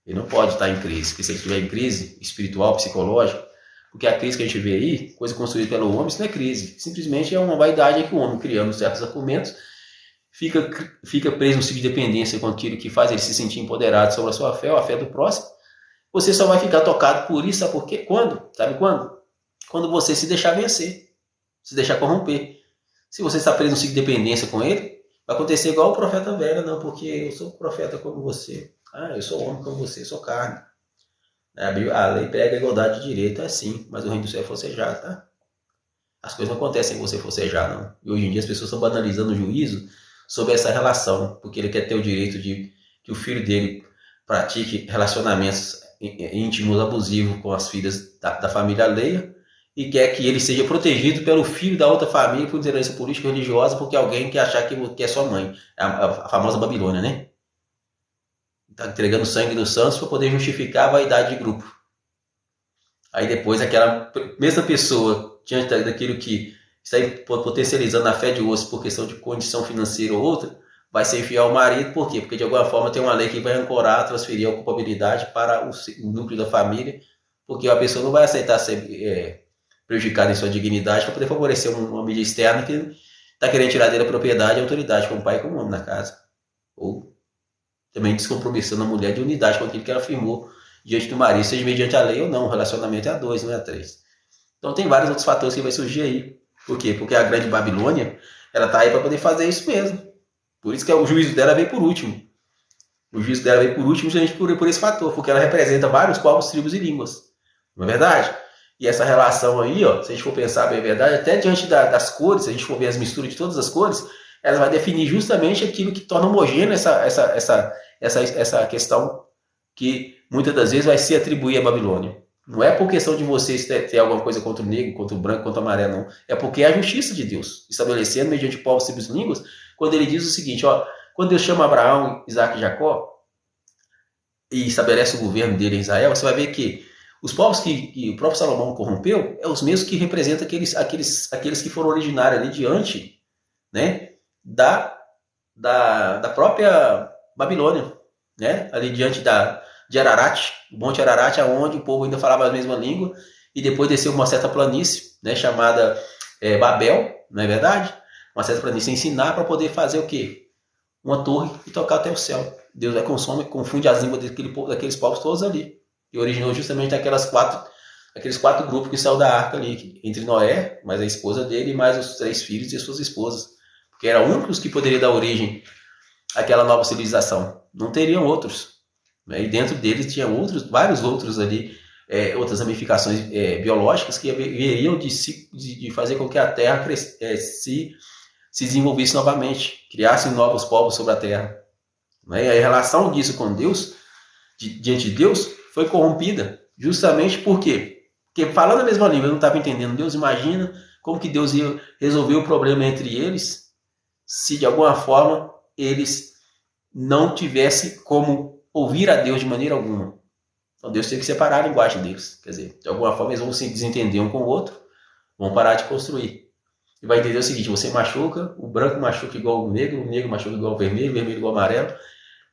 A: Ele não pode estar em crise, porque se ele estiver em crise espiritual, psicológica, porque a crise que a gente vê aí, coisa construída pelo homem, isso não é crise. Simplesmente é uma vaidade que o homem, criando certos argumentos, fica preso no ciclo de dependência com aquilo que faz ele se sentir empoderado sobre a sua fé, ou a fé do próximo. Você só vai ficar tocado por isso, sabe por quê? Quando? Sabe quando? Quando você se deixar vencer, se deixar corromper. Se você está preso no ciclo de dependência com ele, vai acontecer igual o profeta velho, não, porque eu sou profeta como você. Ah, eu sou homem como você, eu sou carne. A lei prega a igualdade de direito, é sim, mas o reino do céu é forcejado, tá? As coisas não acontecem sem você forcejar, não. E hoje em dia as pessoas estão banalizando o juízo sobre essa relação, porque ele quer ter o direito de que o filho dele pratique relacionamentos íntimos, abusivos com as filhas da família alheia, e quer que ele seja protegido pelo filho da outra família por interesse político religiosa, porque alguém quer achar que é sua mãe. A famosa Babilônia, né? Está entregando sangue dos santos para poder justificar a vaidade de grupo. Aí depois aquela mesma pessoa, diante daquilo que está potencializando a fé de outros por questão de condição financeira ou outra, vai ser infiel ao marido. Por quê? Porque de alguma forma tem uma lei que vai ancorar, transferir a culpabilidade para o núcleo da família, porque a pessoa não vai aceitar ser prejudicada em sua dignidade para poder favorecer uma mídia externa que está querendo tirar dele a propriedade e a autoridade como pai e como homem na casa. Ou também descompromissando a mulher de unidade com aquilo que ela afirmou diante do marido, seja mediante a lei ou não. O relacionamento é a dois, não é a três. Então tem vários outros fatores que vai surgir aí. Por quê? Porque a grande Babilônia, ela está aí para poder fazer isso mesmo. Por isso que o juízo dela veio por último. O juízo dela veio por último justamente por esse fator, porque ela representa vários povos, tribos e línguas. Não é verdade? E essa relação aí, ó, se a gente for pensar bem a verdade, até diante das cores, se a gente for ver as misturas de todas as cores, ela vai definir justamente aquilo que torna homogênea essa questão que muitas das vezes vai se atribuir à Babilônia. Não é por questão de vocês ter alguma coisa contra o negro, contra o branco, contra o amarelo, não. É porque é a justiça de Deus, estabelecendo mediante povos, tribos e línguas, quando ele diz o seguinte, ó, quando Deus chama Abraão, Isaac e Jacó e estabelece o governo dele em Israel, você vai ver que os povos que o próprio Salomão corrompeu é os mesmos que representam aqueles que foram originários ali diante, né, da própria Babilônia, né, ali diante de Ararat, o Monte Ararat, onde o povo ainda falava a mesma língua, e depois desceu uma certa planície, né, chamada Babel, não é verdade? Uma certa planície, ensinar para poder fazer o quê? Uma torre e tocar até o céu. Deus confunde as línguas daqueles povos todos ali. E originou justamente aqueles quatro grupos que saiu da arca ali, entre Noé, mais a esposa dele, e mais os 3 filhos e suas esposas. Porque eram únicos que poderiam dar origem àquela nova civilização. Não teriam outros. Né? E dentro deles tinha vários outros ali, outras ramificações biológicas que viriam de fazer com que a Terra se desenvolvesse novamente, criasse novos povos sobre a Terra. Né? E a relação disso com Deus, diante de Deus, foi corrompida, justamente por quê? Porque falando a mesma língua, eu não estava entendendo Deus. Imagina como que Deus ia resolver o problema entre eles se de alguma forma eles não tivessem como ouvir a Deus de maneira alguma. Então Deus tem que separar a linguagem deles. Quer dizer, de alguma forma eles vão se desentender um com o outro, vão parar de construir. E vai entender o seguinte, você machuca, o branco machuca igual o negro machuca igual o vermelho igual o amarelo.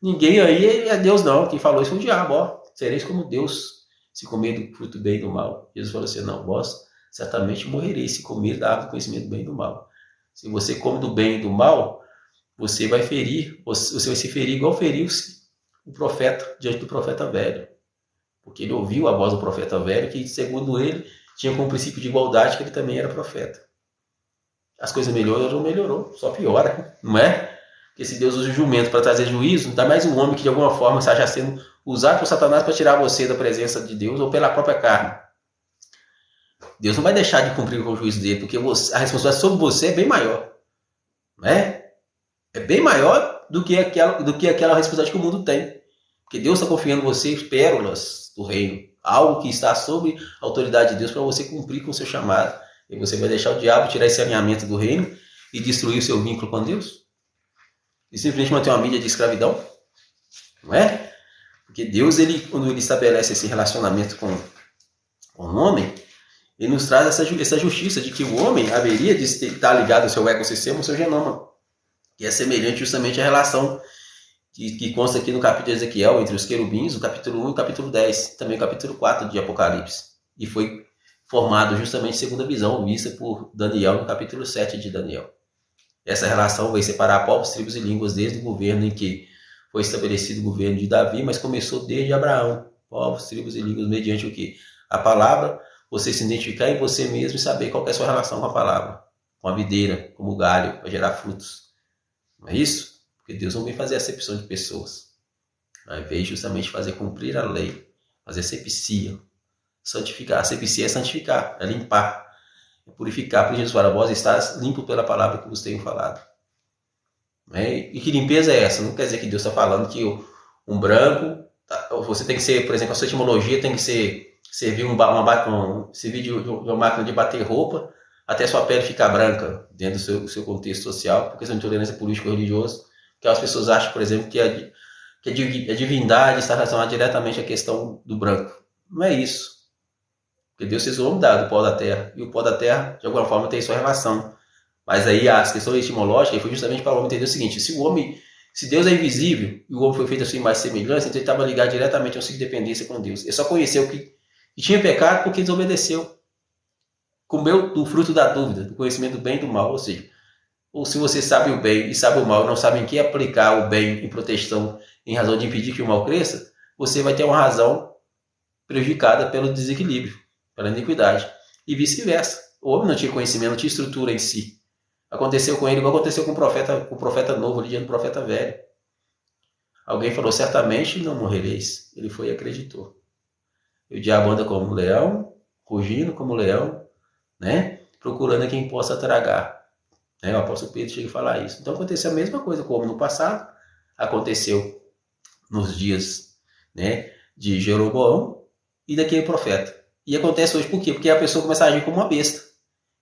A: Ninguém aí é Deus não, quem falou isso foi o diabo, ó. sereis como Deus se comer do fruto do bem e do mal. Jesus falou assim, não, vós certamente morrereis se comer da árvore do conhecimento do bem e do mal. Se você come do bem e do mal, você vai se ferir igual feriu-se o profeta diante do profeta velho. Porque ele ouviu a voz do profeta velho, que segundo ele, tinha como princípio de igualdade que ele também era profeta. As coisas melhorou, só piora, não é? Porque se Deus usa o jumento para trazer juízo, não dá mais um homem que de alguma forma esteja sendo usado por Satanás para tirar você da presença de Deus ou pela própria carne. Deus não vai deixar de cumprir com o juízo dele, porque a responsabilidade sobre você é bem maior. Não é? É bem maior do que aquela responsabilidade que o mundo tem. Porque Deus está confiando em você pérolas do reino. Algo que está sob a autoridade de Deus para você cumprir com o seu chamado. E você vai deixar o diabo tirar esse alinhamento do reino e destruir o seu vínculo com Deus? E simplesmente manter uma mídia de escravidão? Não é? Porque Deus, quando ele estabelece esse relacionamento com o homem, ele nos traz essa justiça de que o homem haveria de estar ligado ao seu ecossistema, ao seu genoma. Que é semelhante justamente à relação que consta aqui no capítulo de Ezequiel, entre os querubins, o capítulo 1 e o capítulo 10, também o capítulo 4 de Apocalipse. E foi formado justamente segundo a visão vista por Daniel no capítulo 7 de Daniel. Essa relação vai separar povos, tribos e línguas desde o governo em que foi estabelecido o governo de Davi, mas começou desde Abraão. Povos, tribos e línguas mediante o que? A palavra, você se identificar em você mesmo e saber qual é a sua relação com a palavra. Com a videira, como o galho, para gerar frutos. Não é isso? Porque Deus não vem fazer acepção de pessoas. Mas veio justamente fazer cumprir a lei. Fazer asepsia. Santificar. Asepsia é santificar, é limpar, é purificar. Porque Jesus fala, vós estás limpo pela palavra que vos tenho falado. E que limpeza é essa? Não quer dizer que Deus está falando que um branco, você tem que ser, por exemplo, a sua etimologia tem que servir de uma máquina de bater roupa até sua pele ficar branca dentro do seu contexto social, por questão de intolerância político-religiosa, que as pessoas acham, por exemplo, que a divindade está relacionada diretamente à questão do branco. Não é isso. Porque Deus fez o homem do pó da terra, e o pó da terra, de alguma forma, tem sua relação. Mas aí as questões etimológicas foi justamente para o homem entender o seguinte, se Deus é invisível, e o homem foi feito assim mais semelhança, então ele estava ligado diretamente a uma dependência com Deus. Ele só conheceu que tinha pecado porque desobedeceu. Comeu do fruto da dúvida, do conhecimento do bem e do mal, ou seja, ou se você sabe o bem e sabe o mal, não sabe em que aplicar o bem em proteção, em razão de impedir que o mal cresça, você vai ter uma razão prejudicada pelo desequilíbrio, pela iniquidade, e vice-versa. O homem não tinha conhecimento, não tinha estrutura em si. Aconteceu com ele igual aconteceu com o profeta novo, ali diante do profeta velho. Alguém falou, certamente não morrereis. Ele foi e acreditou. E o diabo anda como um leão, rugindo como um leão, né? Procurando a quem possa tragar. O apóstolo Pedro chega a falar isso. Então aconteceu a mesma coisa com o homem no passado, aconteceu nos dias, né, de Jeroboão e daquele profeta. E acontece hoje por quê? Porque a pessoa começa a agir como uma besta.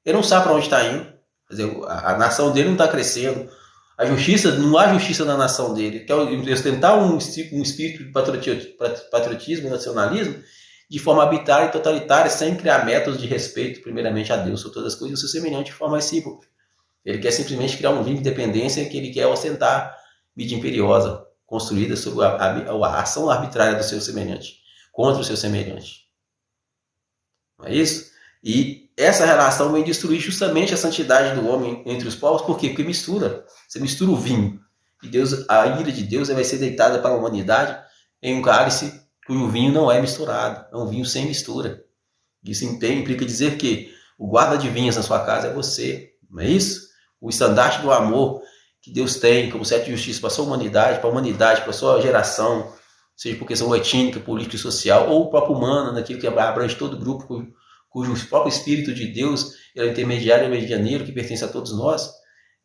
A: Ele não sabe para onde está indo. Quer dizer, a nação dele não está crescendo. Não há justiça na nação dele. Quer ostentar um espírito de patriotismo e nacionalismo de forma arbitrária e totalitária, sem criar métodos de respeito, primeiramente a Deus, sobre todas as coisas, e o seu semelhante de forma recíproca. Ele quer simplesmente criar um vínculo de dependência que ele quer ostentar mídia imperiosa, construída sobre a ação arbitrária do seu semelhante, contra o seu semelhante. Não é isso? E essa relação vem destruir justamente a santidade do homem entre os povos. Por quê? Porque mistura. Você mistura o vinho. E a ira de Deus vai ser deitada para a humanidade em um cálice cujo vinho não é misturado. É um vinho sem mistura. Isso implica dizer que o guarda de vinhas na sua casa é você. Não é isso? O estandarte do amor que Deus tem como certo de justiça para a sua humanidade, para a sua geração, seja por questão étnica, política e social, ou o próprio humano, naquilo que abrange todo o grupo, cujo próprio Espírito de Deus é o intermediário e medianeiro que pertence a todos nós,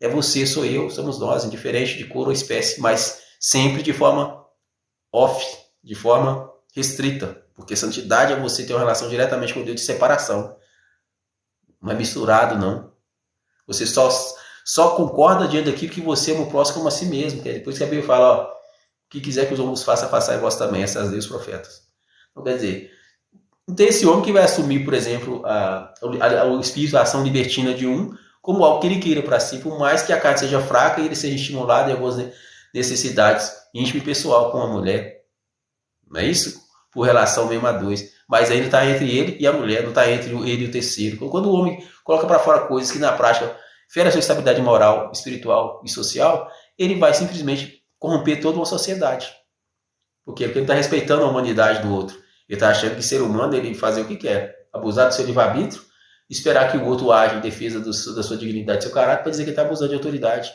A: é você, sou eu, somos nós, indiferente de cor ou espécie, mas sempre de forma off, de forma restrita, porque santidade é você ter uma relação diretamente com Deus de separação. Não é misturado, não. Você só concorda diante daquilo que você ama o próximo como a si mesmo, que é depois que a Bíblia fala, o que quiser que os homens façam, façai vós também, essas leis os profetas. Então, quer dizer, não tem esse homem que vai assumir, por exemplo, o espírito, a ação libertina de um, como algo que ele queira para si, por mais que a carne seja fraca e ele seja estimulado em algumas necessidades íntimas e pessoal com a mulher. Não é isso? por relação mesmo a dois. Mas ainda está entre ele e a mulher, não está entre ele e o terceiro. Quando o homem coloca para fora coisas que na prática ferem a sua estabilidade moral, espiritual e social, ele vai simplesmente corromper toda uma sociedade. Por quê? Porque ele está respeitando a humanidade do outro. Ele está achando que ser humano ele fazer o que quer, abusar do seu livre-arbítrio, esperar que o outro age em defesa da sua dignidade, do seu caráter, para dizer que ele está abusando de autoridade.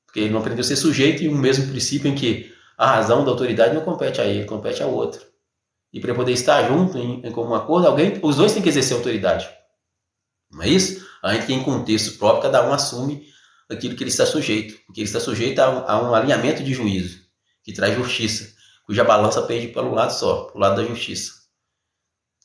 A: Porque ele não aprendeu a ser sujeito em um mesmo princípio em que a razão da autoridade não compete a ele, compete ao outro. E para poder estar junto em comum acordo, os dois têm que exercer autoridade. Não é isso? A gente tem um contexto próprio, cada um assume aquilo que ele está sujeito. Porque ele está sujeito a um alinhamento de juízo, que traz justiça, cuja balança pende para um lado só, para o lado da justiça.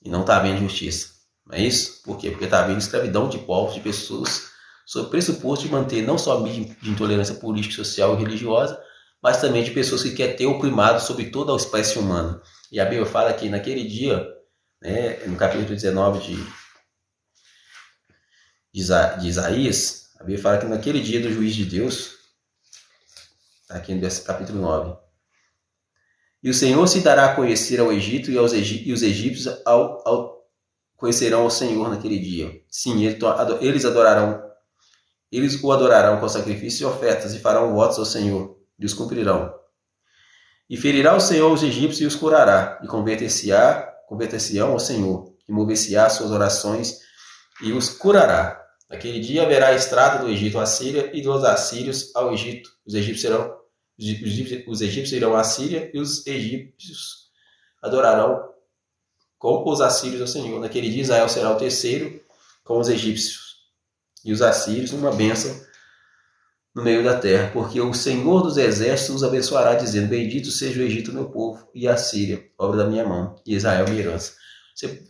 A: E não está havendo justiça. Não é isso? Por quê? Porque está havendo escravidão de povos, de pessoas, sob pressuposto de manter não só a mídia de intolerância política, social e religiosa, mas também de pessoas que querem ter o primado sobre toda a espécie humana. E a Bíblia fala que naquele dia, né, no capítulo 19 de Isaías, a Bíblia fala que naquele dia do juízo de Deus, aqui no capítulo 9, e o Senhor se dará a conhecer ao Egito e os egípcios conhecerão ao Senhor naquele dia. Sim, eles o adorarão com sacrifícios e ofertas e farão votos ao Senhor e os cumprirão. E ferirá o Senhor os egípcios e os curará, e converter-se-ão ao Senhor, e mover-se-á suas orações e os curará. Naquele dia haverá a estrada do Egito à Síria e dos assírios ao Egito. Os egípcios irão à Síria e os egípcios adorarão com os assírios ao Senhor. Naquele dia Israel será o terceiro com os egípcios e os assírios, uma bênção no meio da terra, porque o Senhor dos exércitos os abençoará, dizendo: bendito seja o Egito, meu povo, e a Síria, obra da minha mão, e Israel, minha herança.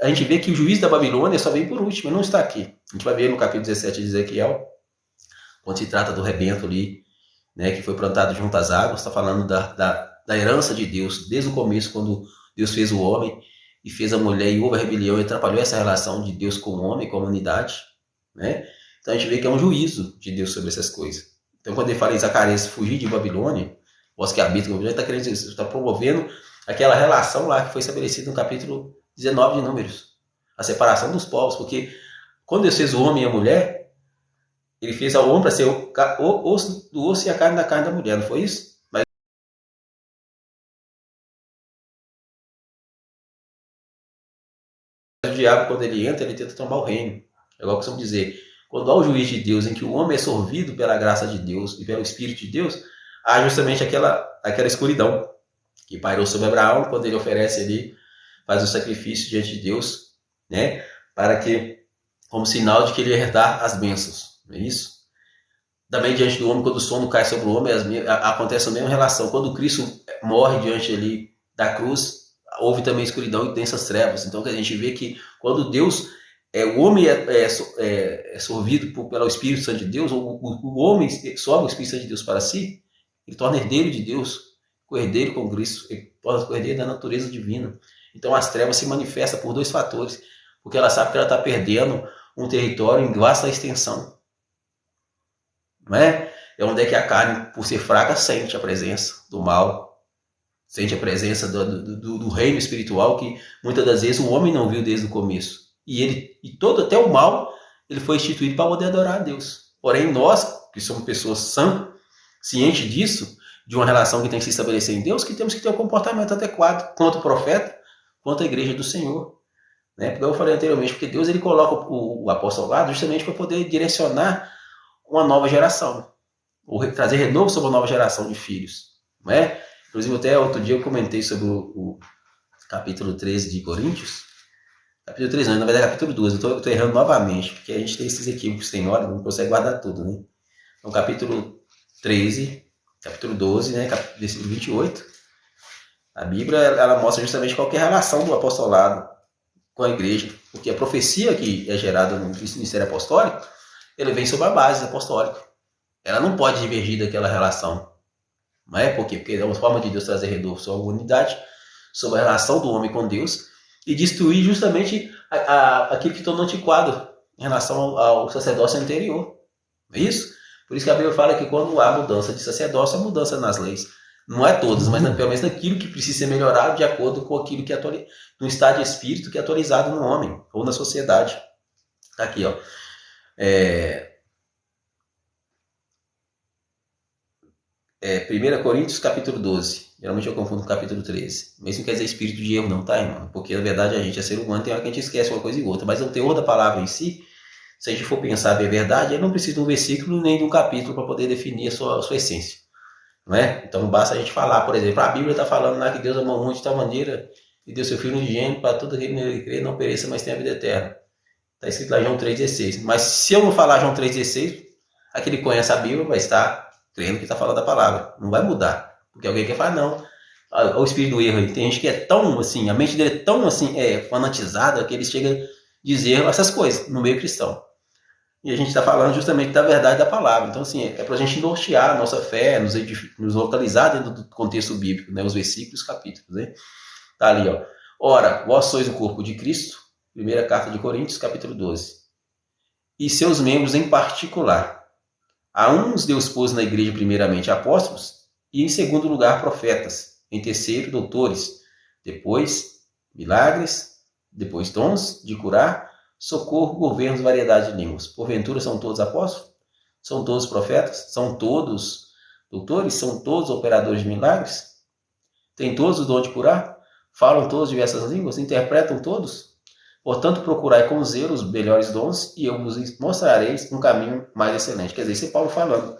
A: A gente vê que o juiz da Babilônia só vem por último, não está aqui. A gente vai ver no capítulo 17 de Ezequiel, quando se trata do rebento ali, né, que foi plantado junto às águas, está falando da herança de Deus, desde o começo, quando Deus fez o homem e fez a mulher, e houve a rebelião, e atrapalhou essa relação de Deus com o homem, com a humanidade, né? Então a gente vê que é um juízo de Deus sobre essas coisas. Então, quando ele fala em Zacarias fugir de Babilônia, vós que habitam em Babilônia, está querendo dizer, está promovendo aquela relação lá que foi estabelecida no capítulo 19 de Números. A separação dos povos, porque quando Deus fez o homem e a mulher, ele fez ao homem para ser o osso do osso e a carne da carne da mulher, não foi isso? Mas o diabo, quando ele entra, ele tenta tomar o reino. É igual que costumamos dizer, quando há o juiz de Deus, em que o homem é sorvido pela graça de Deus e pelo Espírito de Deus, há justamente aquela escuridão que pairou sobre Abraão, quando ele oferece ali, faz o sacrifício diante de Deus, né, para que, como sinal de que ele ia herdar as bênçãos, não é isso? Também diante do homem, quando o sono cai sobre o homem, acontece a mesma relação. Quando Cristo morre diante ali da cruz, houve também escuridão e densas trevas. Então a gente vê que quando Deus, o homem é sorvido pelo Espírito Santo de Deus, o homem sobe o Espírito Santo de Deus para si, ele torna herdeiro de Deus, co-herdeiro com Cristo, ele torna herdeiro da natureza divina. Então as trevas se manifestam por dois fatores, porque ela sabe que ela está perdendo um território em vasta extensão. Não é? É onde é que a carne, por ser fraca, sente a presença do mal, sente a presença do reino espiritual que muitas das vezes o homem não viu desde o começo. Até o mal, ele foi instituído para poder adorar a Deus. Porém, nós, que somos pessoas sãs, cientes disso, de uma relação que tem que se estabelecer em Deus, que temos que ter um comportamento adequado, quanto o profeta, quanto a igreja do Senhor. Né? Porque eu falei anteriormente, porque Deus ele coloca o apostolado justamente para poder direcionar uma nova geração, ou trazer renovo sobre uma nova geração de filhos. Não é? Inclusive, até outro dia eu comentei sobre o capítulo 13 de Coríntios. Capítulo 13, não, na verdade é capítulo 12, eu estou errando novamente, porque a gente tem esses equívocos, tem hora, não consegue guardar tudo, né? Então, capítulo 13, capítulo 12, né, versículo 28, a Bíblia ela mostra justamente qual é a relação do apostolado com a igreja, porque a profecia que é gerada no ministério apostólico, ele vem sobre a base apostólica. Ela não pode divergir daquela relação. Não é? Por quê? Porque é uma forma de Deus trazer renovo sobre a unidade, sobre a relação do homem com Deus, e destruir justamente aquilo que tornou antiquado em relação ao sacerdócio anterior. Não é isso? Por isso que a Bíblia fala que quando há mudança de sacerdócio, há mudança nas leis. Não é todas, mas pelo menos naquilo que precisa ser melhorado de acordo com aquilo que é no estado de espírito que é atualizado no homem ou na sociedade. Tá aqui, ó. 1 Coríntios capítulo 12. Geralmente eu confundo com o capítulo 13. Mas isso não quer dizer espírito de erro não, tá, irmão? Porque na verdade a gente é ser humano, tem hora que a gente esquece uma coisa e outra. Mas o teor da palavra em si, se a gente for pensar bem a verdade, ele não precisa de um versículo nem de um capítulo para poder definir a sua essência. Não é? Então basta a gente falar, por exemplo, a Bíblia está falando lá que Deus amou o mundo de tal maneira e deu seu Filho unigênito para todo aquele que crê não pereça, mas tenha a vida eterna. Está escrito lá em João 3,16. Mas se eu não falar João 3,16, aquele que conhece a Bíblia vai estar crendo que está falando da palavra. Não vai mudar. Porque alguém quer falar, não. O espírito do erro. Tem gente que é tão assim, a mente dele é tão assim, fanatizada, que ele chega a dizer essas coisas no meio cristão. E a gente está falando justamente da verdade da palavra. Então, assim, é para a gente nortear a nossa fé, nos localizar dentro do contexto bíblico, né? Os versículos, os capítulos, né? Tá ali, ó. Ora, vós sois o corpo de Cristo, primeira carta de Coríntios, capítulo 12. E seus membros em particular. A uns Deus pôs na igreja primeiramente apóstolos, e em segundo lugar profetas, em terceiro doutores, depois milagres, depois dons de curar, socorro, governos, variedade de línguas. Porventura são todos apóstolos? São todos profetas? São todos doutores? São todos operadores de milagres? Têm todos o dom de curar? Falam todos diversas línguas? Interpretam todos? Portanto, procurai com zelo os melhores dons e eu vos mostrarei um caminho mais excelente. Quer dizer, isso é Paulo falando.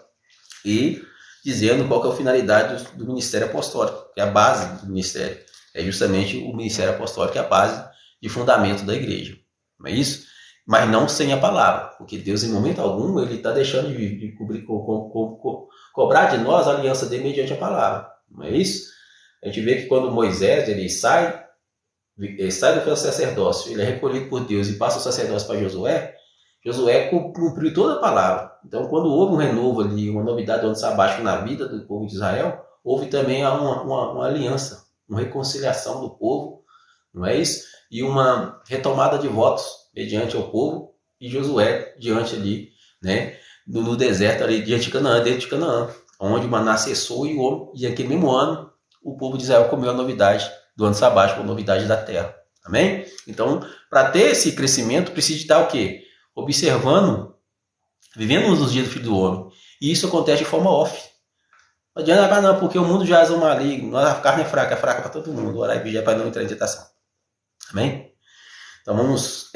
A: E dizendo qual que é a finalidade do ministério apostólico, que é a base do ministério. É justamente o ministério apostólico, que é a base de fundamento da igreja. Não é isso? Mas não sem a palavra, porque Deus, em momento algum, ele está deixando de cobrar de nós a aliança dele mediante a palavra. Não é isso? A gente vê que quando Moisés ele sai do sacerdócio, ele é recolhido por Deus e passa o sacerdócio para Josué, Josué cumpriu toda a palavra. Então, quando houve um renovo ali, uma novidade do ano sabático na vida do povo de Israel, houve também uma aliança, uma reconciliação do povo, não é isso? E uma retomada de votos mediante ao povo e Josué diante ali, né, no deserto ali diante de Canaã, dentro de Canaã, onde o maná cessou e aquele mesmo ano o povo de Israel comeu a novidade do ano sabático, a novidade da terra. Amém? Então, para ter esse crescimento, precisa estar o quê? Observando, vivendo nos dias do Filho do Homem. E isso acontece de forma off. Não adianta, não, porque o mundo já é um maligno, a carne é fraca para todo mundo. Orar e vigiar para não entrar em tentação. Amém? Então vamos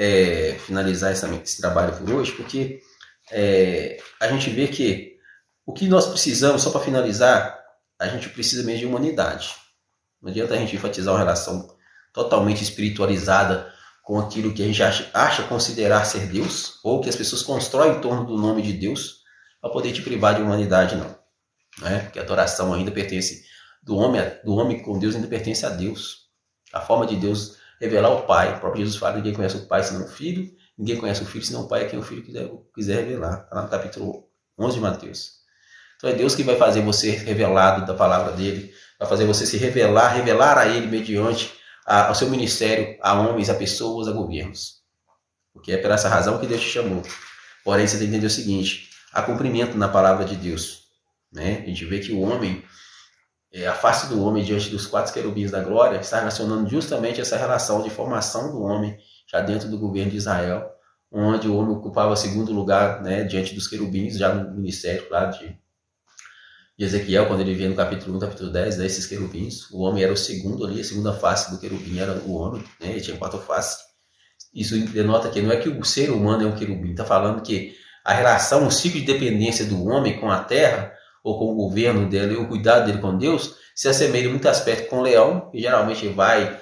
A: finalizar esse trabalho por hoje, porque a gente vê que o que nós precisamos, só para finalizar, a gente precisa mesmo de humanidade. Não adianta a gente enfatizar uma relação totalmente espiritualizada com aquilo que a gente acha considerar ser Deus, ou que as pessoas constroem em torno do nome de Deus, para poder te privar de humanidade, não. Porque a adoração ainda pertence do homem com Deus, ainda pertence a Deus. A forma de Deus revelar o Pai. O próprio Jesus fala: ninguém conhece o Pai senão o Filho, ninguém conhece o Filho senão o Pai, é quem o Filho quiser revelar. Está lá no capítulo 11 de Mateus. Então é Deus que vai fazer você revelado da palavra dele, vai fazer você se revelar a ele mediante ao seu ministério, a homens, a pessoas, a governos. Porque é por essa razão que Deus te chamou. Porém, você tem que entender o seguinte: há cumprimento na palavra de Deus. Né? A gente vê que o homem, a face do homem diante dos 4 querubins da glória, está relacionando justamente essa relação de formação do homem já dentro do governo de Israel, onde o homem ocupava o segundo lugar, né, diante dos querubins, já no ministério, claro, de Ezequiel, quando ele vê no capítulo 1, capítulo 10, esses querubins, o homem era o segundo ali, a segunda face do querubim era o homem, né, ele tinha 4 faces. Isso denota que não é que o ser humano é um querubim, está falando que a relação, o ciclo de dependência do homem com a terra, ou com o governo dele, ou o cuidado dele com Deus, se assemelha em muito aspecto com o leão, que geralmente vai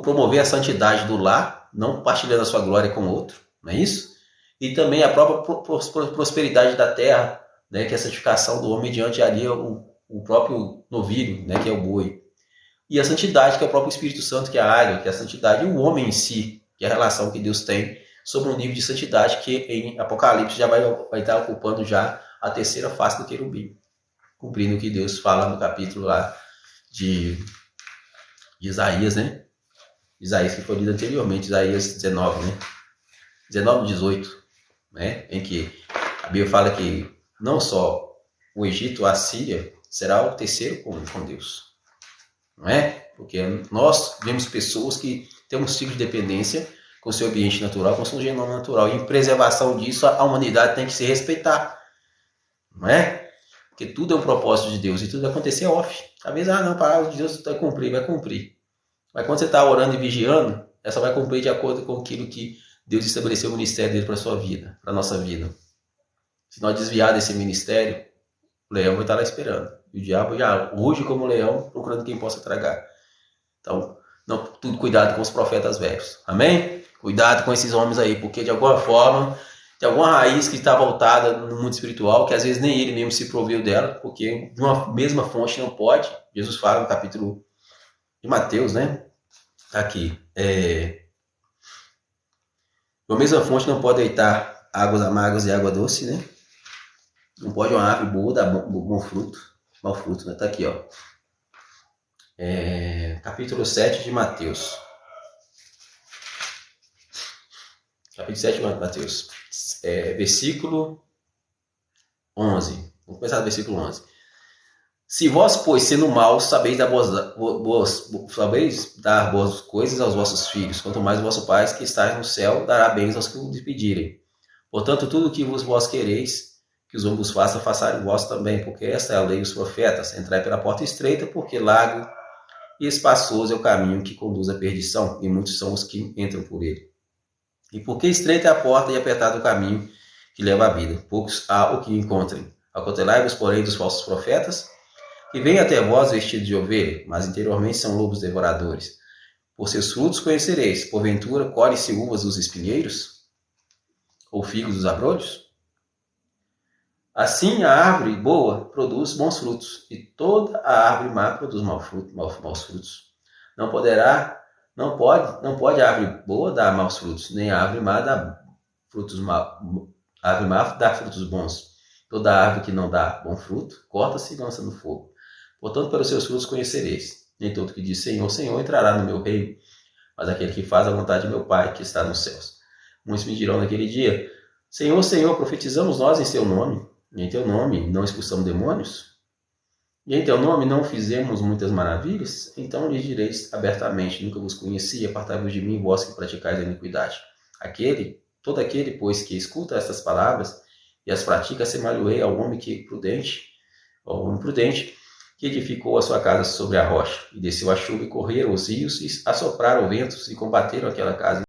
A: promover a santidade do lar, não partilhando a sua glória com o outro, não é isso? E também a própria prosperidade da terra, né, que é a santificação do homem mediante ali o próprio novilho, né, que é o boi. E a santidade, que é o próprio Espírito Santo, que é a águia, que é a santidade, e o homem em si, que é a relação que Deus tem sobre um nível de santidade que em Apocalipse já vai estar ocupando já a terceira face do querubim, cumprindo o que Deus fala no capítulo lá de Isaías, né? Isaías que foi lido anteriormente, Isaías 19, né? 19 e 18, né? Em que a Bíblia fala que não só o Egito, a Síria, será o terceiro com Deus. Não é? Porque nós vemos pessoas que têm um ciclo de dependência com o seu ambiente natural, com o seu genoma natural. E em preservação disso, a humanidade tem que se respeitar. Não é? Porque tudo é um propósito de Deus e tudo vai acontecer off. Às vezes, não, a palavra de Deus vai cumprir. Mas quando você está orando e vigiando, essa vai cumprir de acordo com aquilo que Deus estabeleceu o ministério dele para a sua vida, para a nossa vida. Se nós desviar desse ministério, o leão vai estar lá esperando. E o diabo já ruge como um leão, procurando quem possa tragar. Então, tudo cuidado com os profetas velhos. Amém? Cuidado com esses homens aí, porque de alguma forma, de alguma raiz que está voltada no mundo espiritual, que às vezes nem ele mesmo se proveu dela, porque de uma mesma fonte não pode. Jesus fala no capítulo de Mateus, né? Aqui. Uma mesma fonte não pode deitar águas amargas e água doce, né? Não pode uma árvore boa dar bom fruto. Mau fruto, né? Tá aqui, ó. Capítulo 7 de Mateus. Capítulo 7 de Mateus. Versículo 11. Vamos começar do versículo 11. Se vós, pois, sendo maus, sabeis dar boas coisas aos vossos filhos, quanto mais o vosso Pai que está no céu dará bens aos que vos pedirem. Portanto, tudo o que vós quereis que os homens façam, façam vós também, porque esta é a lei dos profetas. Entrai pela porta estreita, porque largo e espaçoso é o caminho que conduz à perdição, e muitos são os que entram por ele. E porque estreita é a porta e apertado o caminho que leva à vida, poucos há o que encontrem. Acautelai-vos, porém, dos falsos profetas, que vêm até vós vestidos de ovelha, mas interiormente são lobos devoradores. Por seus frutos conhecereis. Porventura, colhe-se uvas dos espinheiros? Ou figos dos abrolhos? Assim, a árvore boa produz bons frutos, e toda a árvore má produz maus frutos. Não pode a árvore boa dar maus frutos, nem a árvore má dar frutos maus. A árvore má dá frutos bons. Toda árvore que não dá bom fruto, corta-se e lança no fogo. Portanto, pelos seus frutos conhecereis. Nem todo que diz Senhor, Senhor entrará no meu reino, mas aquele que faz a vontade de meu Pai que está nos céus. Muitos me dirão naquele dia: Senhor, Senhor, profetizamos nós em seu nome, e em teu nome não expulsamos demônios? E em teu nome não fizemos muitas maravilhas? Então lhes direis abertamente: nunca vos conheci, apartai-vos de mim, vós que praticais a iniquidade. Todo aquele, pois, que escuta estas palavras e as pratica, semelha ao homem prudente, que edificou a sua casa sobre a rocha, e desceu a chuva, e correram os rios, e assopraram ventos, e combateram aquela casa.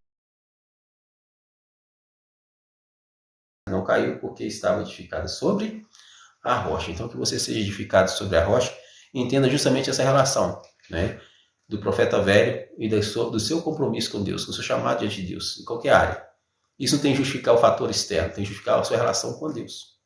A: Não caiu, porque estava edificada sobre a rocha. Então, que você seja edificado sobre a rocha, e entenda justamente essa relação, né, do profeta velho e do seu compromisso com Deus, com o seu chamado diante de Deus, em qualquer área. Isso não tem que justificar o fator externo, tem que justificar a sua relação com Deus.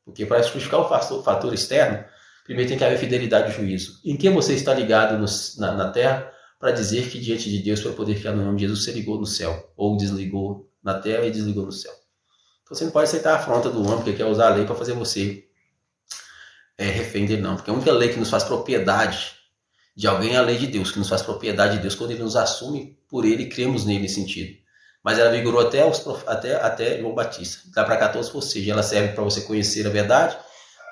A: Porque para justificar o fator externo, primeiro tem que haver fidelidade e juízo. Em que você está ligado na terra para dizer que diante de Deus, para poder ficar no nome de Jesus, você ligou no céu, ou desligou na terra e desligou no céu. Então você não pode aceitar a afronta do homem que quer usar a lei para fazer você refém dele, não. Porque a única lei que nos faz propriedade de alguém é a lei de Deus, que nos faz propriedade de Deus quando ele nos assume por ele e cremos nele nesse sentido. Mas ela vigorou até João Batista. Dá para 14, ou seja, ela serve para você conhecer a verdade,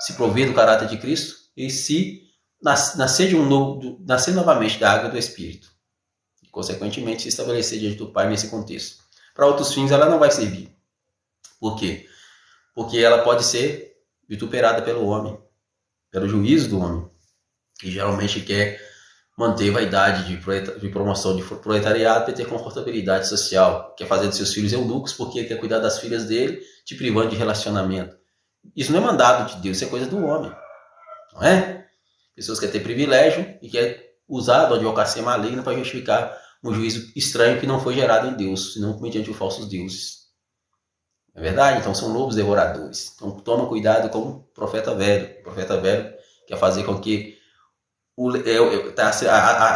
A: se prover do caráter de Cristo e se nascer novamente da água do Espírito. E, consequentemente, se estabelecer diante do Pai nesse contexto. Para outros fins, ela não vai servir. Por quê? Porque ela pode ser vituperada pelo homem, pelo juízo do homem, que geralmente quer manter vaidade de promoção de proletariado para ter confortabilidade social, quer fazer dos seus filhos eunucos porque quer cuidar das filhas dele, te privando de relacionamento. Isso não é mandado de Deus, isso é coisa do homem, não é? Pessoas querem ter privilégio e querem usar a advocacia maligna para justificar um juízo estranho que não foi gerado em Deus, senão mediante os falsos deuses. É verdade? Então são lobos devoradores. Então toma cuidado com o profeta velho. O profeta velho quer fazer com que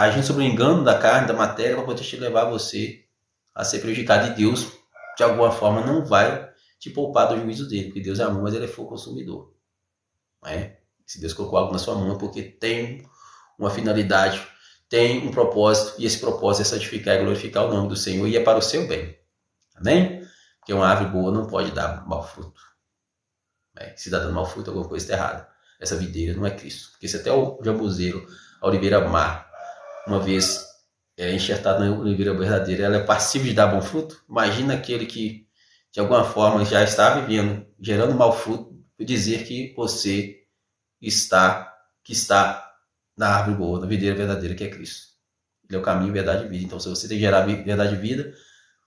A: agindo sobre o engano da carne, da matéria, para poder te levar você a ser prejudicado. E Deus, de alguma forma, não vai te poupar do juízo dele, porque Deus é amor, mas ele é fogo consumidor. Não é? Se Deus colocou algo na sua mão é porque tem uma finalidade, tem um propósito, e esse propósito é santificar e glorificar o nome do Senhor, e é para o seu bem. Amém? Porque uma árvore boa não pode dar mau fruto. Se está dando mau fruto, alguma coisa está errada. essa videira, não é Cristo. Porque se até o jambuzeiro, a oliveira má, uma vez enxertada na oliveira verdadeira, ela é passível de dar bom fruto, imagina aquele que de alguma forma já está vivendo, gerando mau fruto, e dizer que você está na árvore boa, na videira verdadeira, que é Cristo. Ele é o caminho, verdade e vida. Então, se você tem que gerar verdade e vida,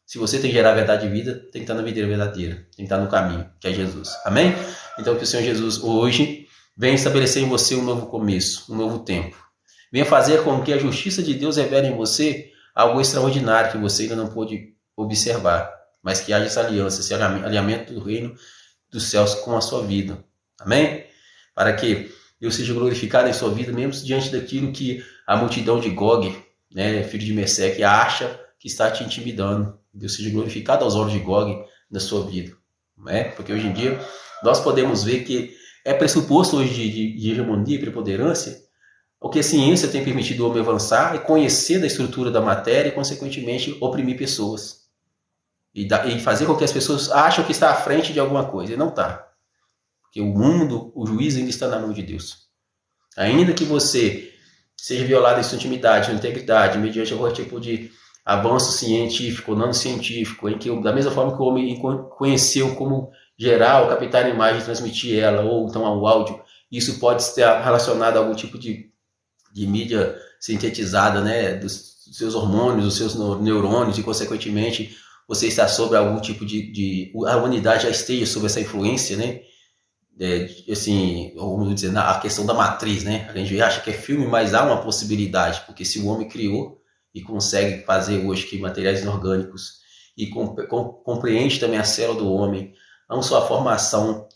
A: se você tem que gerar verdade e vida, tem que estar na videira verdadeira, tem que estar no caminho, que é Jesus. Amém? Então, que o Senhor Jesus hoje venha estabelecer em você um novo começo, um novo tempo. Venha fazer com que a justiça de Deus revele em você algo extraordinário que você ainda não pôde observar, mas que haja essa aliança, esse alinhamento do reino dos céus com a sua vida. Amém? Para que Deus seja glorificado em sua vida, mesmo diante daquilo que a multidão de Gog, né, filho de Meseque, acha que está te intimidando. Deus seja glorificado aos olhos de Gog na sua vida. Né? Porque hoje em dia nós podemos ver que é pressuposto hoje de hegemonia e preponderância o que a ciência tem permitido o homem avançar e conhecer da estrutura da matéria e, consequentemente, oprimir pessoas. E fazer com que as pessoas achem que está à frente de alguma coisa. E não está. Porque o mundo, o juízo ainda está na mão de Deus. Ainda que você seja violado em sua intimidade, sua integridade, mediante algum tipo de avanço científico ou não científico, em que, da mesma forma que o homem conheceu como gerar ou captar a imagem e transmitir ela, ou então ao áudio, isso pode estar relacionado a algum tipo de mídia sintetizada, né, dos seus hormônios, dos seus neurônios, e consequentemente você está sob algum tipo a humanidade já esteja sob essa influência, né, assim, vamos dizer, a questão da matriz, né, a gente acha que é filme, mas há uma possibilidade, porque se o homem criou e consegue fazer hoje que materiais inorgânicos e compreende também a célula do homem, não só a formação,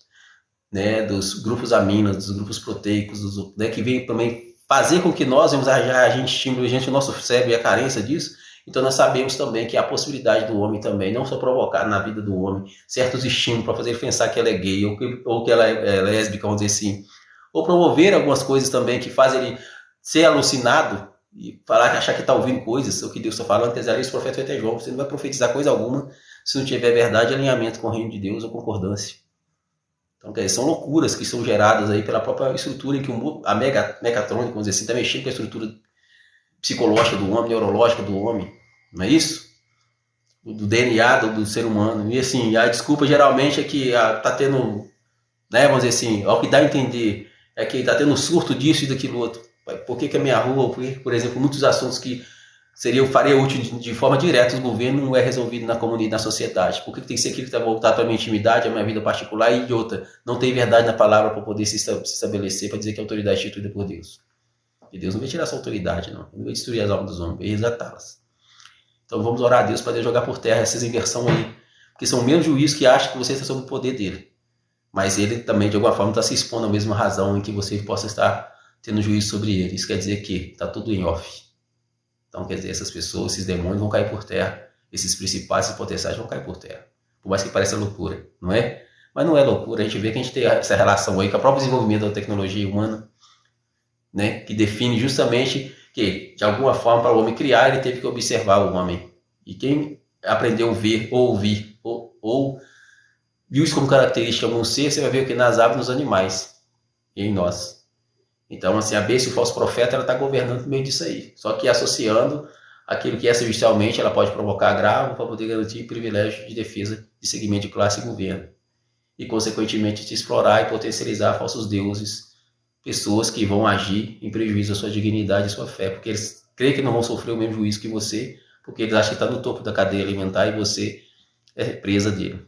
A: né, dos grupos aminos, dos grupos proteicos, né, que vem também fazer com que nós vemos a gente estímulo, o nosso cérebro e a carência disso. Então nós sabemos também que há a possibilidade do homem também, não só provocar na vida do homem certos estímulos para fazer ele pensar que ela é gay ou que ela é lésbica, vamos dizer assim, ou promover algumas coisas também que fazem ele ser alucinado e achar que está ouvindo coisas, o que Deus está falando, quer dizer, esse profeta vai ter João, você não vai profetizar coisa alguma se não tiver verdade, alinhamento com o reino de Deus ou concordância. Então, são loucuras que são geradas aí pela própria estrutura em que a mecatrônica, vamos dizer assim, está mexendo com a estrutura psicológica do homem, neurológica do homem, não é isso? Do DNA do ser humano. E assim, a desculpa geralmente é que está tendo, né, vamos dizer assim, ao que dá a entender, é que está tendo surto disso e daquilo outro. Por que a minha rua, por exemplo, muitos assuntos que faria útil de forma direta os governos não é resolvido na comunidade, na sociedade. Por que tem que ser aquilo que está voltado para a minha intimidade, a minha vida particular e de outra? Não tem verdade na palavra para poder se estabelecer, para dizer que a autoridade é instituída por Deus. E Deus não vai tirar essa autoridade, não. Ele não vai destruir as almas dos homens, vai resgatá-las. Então vamos orar a Deus para Deus jogar por terra essas inversões aí. Porque são o mesmo juiz que acha que você está sob o poder dele. Mas ele também, de alguma forma, está se expondo à mesma razão em que você possa estar tendo juízo sobre ele. Isso quer dizer que está tudo em off. Então, quer dizer, essas pessoas, esses demônios vão cair por terra. Esses principais, esses potenciais vão cair por terra. Por mais que pareça loucura, não é? Mas não é loucura. A gente vê que a gente tem essa relação aí com o próprio desenvolvimento da tecnologia humana, né? Que define justamente que, de alguma forma, para o homem criar, ele teve que observar o homem. E quem aprendeu a ver ou ouvir, ou viu isso como característica de algum ser, você vai ver o que nas aves, nos animais e em nós. Então, assim, a besta e o falso profeta, ela está governando no meio disso aí. Só que associando aquilo que é judicialmente, ela pode provocar agravo para poder garantir privilégio de defesa de segmento de classe e governo. E, consequentemente, te explorar e potencializar falsos deuses, pessoas que vão agir em prejuízo à sua dignidade e sua fé, porque eles creem que não vão sofrer o mesmo juízo que você, porque eles acham que está no topo da cadeia alimentar e você é presa dele.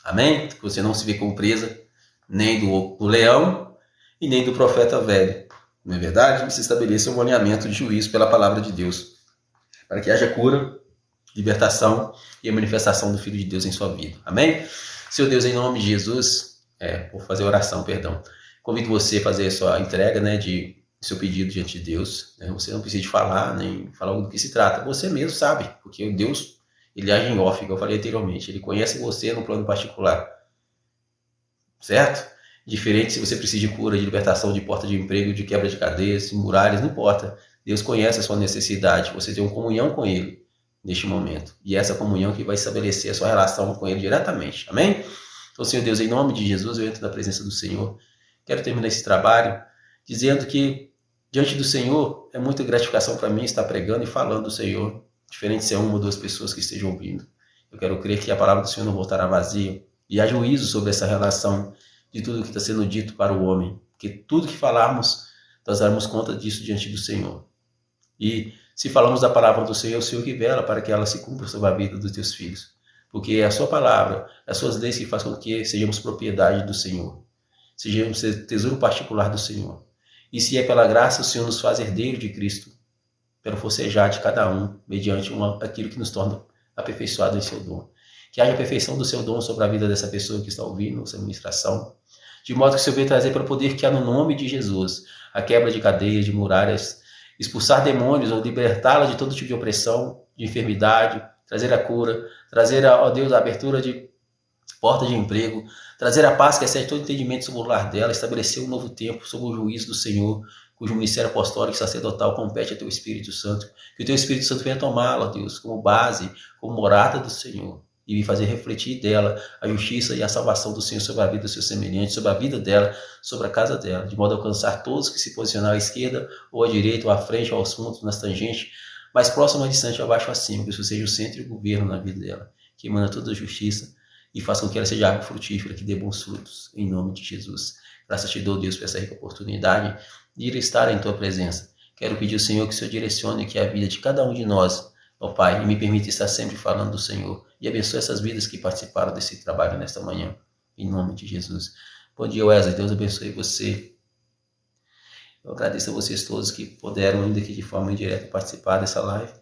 A: Amém? Que você não se vê como presa nem do leão e nem do profeta velho. Não é verdade? Se estabeleça um alinhamento de juízo pela palavra de Deus, para que haja cura, libertação e a manifestação do Filho de Deus em sua vida. Amém? Seu Deus, em nome de Jesus, vou fazer oração, perdão. Convido você a fazer a sua entrega, né, de seu pedido diante de Deus. Né? Você não precisa de falar, nem falar do que se trata. Você mesmo sabe, porque o Deus, ele age em off, como eu falei anteriormente. Ele conhece você no plano particular. Certo? Diferente se você precisa de cura, de libertação, de porta de emprego, de quebra de cadeias, de muralhas, não importa. Deus conhece a sua necessidade. Você tem uma comunhão com Ele neste momento. E essa comunhão que vai estabelecer a sua relação com Ele diretamente. Amém? Então, Senhor Deus, em nome de Jesus, eu entro na presença do Senhor quero terminar esse trabalho dizendo que diante do Senhor é muita gratificação para mim estar pregando e falando do Senhor, diferente se é uma ou duas pessoas que estejam ouvindo. Eu quero crer que a palavra do Senhor não voltará vazia e há juízo sobre essa relação de tudo que está sendo dito para o homem, porque tudo que falarmos, nós daremos conta disso diante do Senhor. E se falamos da palavra do Senhor, o Senhor que vela para que ela se cumpra sobre a vida dos teus filhos. Porque é a sua palavra, as suas leis que fazem com que sejamos propriedade do Senhor. Sejamos tesouro particular do Senhor. E se é pela graça, o Senhor nos faz herdeiro de Cristo, pelo forcejar de cada um, mediante aquilo que nos torna aperfeiçoado em seu dom. Que haja a perfeição do seu dom sobre a vida dessa pessoa que está ouvindo essa ministração, de modo que o Senhor veio trazer para o poder que há no nome de Jesus, a quebra de cadeias, de muralhas, expulsar demônios ou libertá-la de todo tipo de opressão, de enfermidade, trazer a cura, trazer, ó Deus, a abertura de porta de emprego, trazer a paz que excede todo entendimento sobre o lar dela, estabelecer um novo tempo sob o juízo do Senhor, cujo ministério apostólico e sacerdotal compete a teu Espírito Santo. Que o teu Espírito Santo venha tomá-la, Deus, como base, como morada do Senhor, e fazer refletir dela a justiça e a salvação do Senhor sobre a vida dos seus semelhantes, sobre a vida dela, sobre a casa dela, de modo a alcançar todos que se posicionaram à esquerda, ou à direita, ou à frente, ou aos fundos, nas tangentes, mais próximo ou distante, abaixo ou acima, que isso seja o centro e o governo na vida dela, que emana toda a justiça e faça com que ela seja árvore frutífera, que dê bons frutos, em nome de Jesus. Graças te dou, Deus, por essa rica oportunidade de ir estar em tua presença. Quero pedir ao Senhor que o Senhor direcione aqui a vida de cada um de nós, ó Pai, e me permita estar sempre falando do Senhor, e abençoe essas vidas que participaram desse trabalho nesta manhã, em nome de Jesus. Bom dia, Wesley, Deus abençoe você. Eu agradeço a vocês todos que puderam, ainda que de forma indireta, participar dessa live.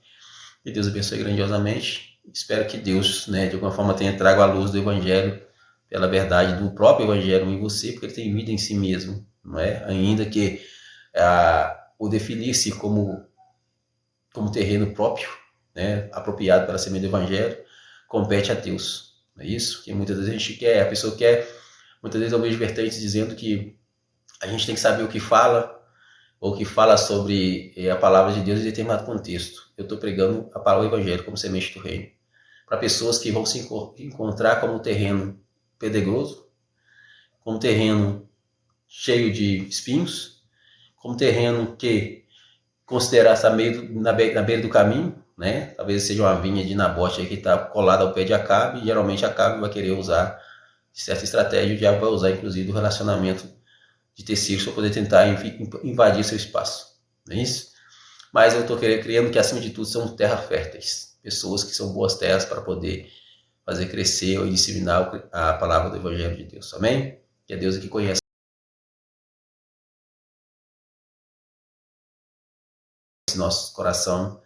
A: Que Deus abençoe grandiosamente. Espero que Deus, de alguma forma, tenha trago a luz do Evangelho, pela verdade do próprio Evangelho em você, porque ele tem vida em si mesmo, não é? Ainda que o definir-se como terreno próprio, apropriado para a semente do Evangelho, compete a Deus, não é isso? Que muitas vezes a pessoa quer, muitas vezes eu vejo vertentes dizendo que a gente tem que saber o que fala, ou que fala sobre a palavra de Deus em determinado contexto. Eu estou pregando a palavra do Evangelho como semente do reino, para pessoas que vão se encontrar como um terreno pedregoso, como um terreno cheio de espinhos, como um terreno que considerasse na beira do caminho, talvez seja uma vinha de Nabote que está colada ao pé de Acabe, e geralmente Acabe vai querer usar certa estratégia, o diabo vai usar inclusive o relacionamento de terceiros para poder tentar invadir seu espaço, não é isso? Mas eu estou crendo que acima de tudo são terras férteis, pessoas que são boas terras para poder fazer crescer ou disseminar a palavra do Evangelho de Deus, amém? Que é Deus que conhece nosso coração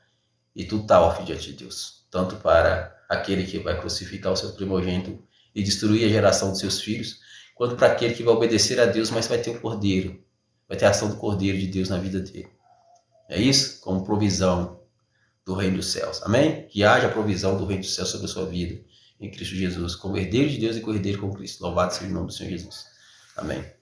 A: e tudo está off diante de Deus, tanto para aquele que vai crucificar o seu primogênito e destruir a geração dos seus filhos, quanto para aquele que vai obedecer a Deus, mas vai ter o cordeiro, vai ter a ação do cordeiro de Deus na vida dele. É isso? Como provisão do reino dos céus. Amém? Que haja provisão do reino dos céus sobre a sua vida, em Cristo Jesus, como herdeiro de Deus e co-herdeiro com Cristo. Louvado seja o nome do Senhor Jesus. Amém.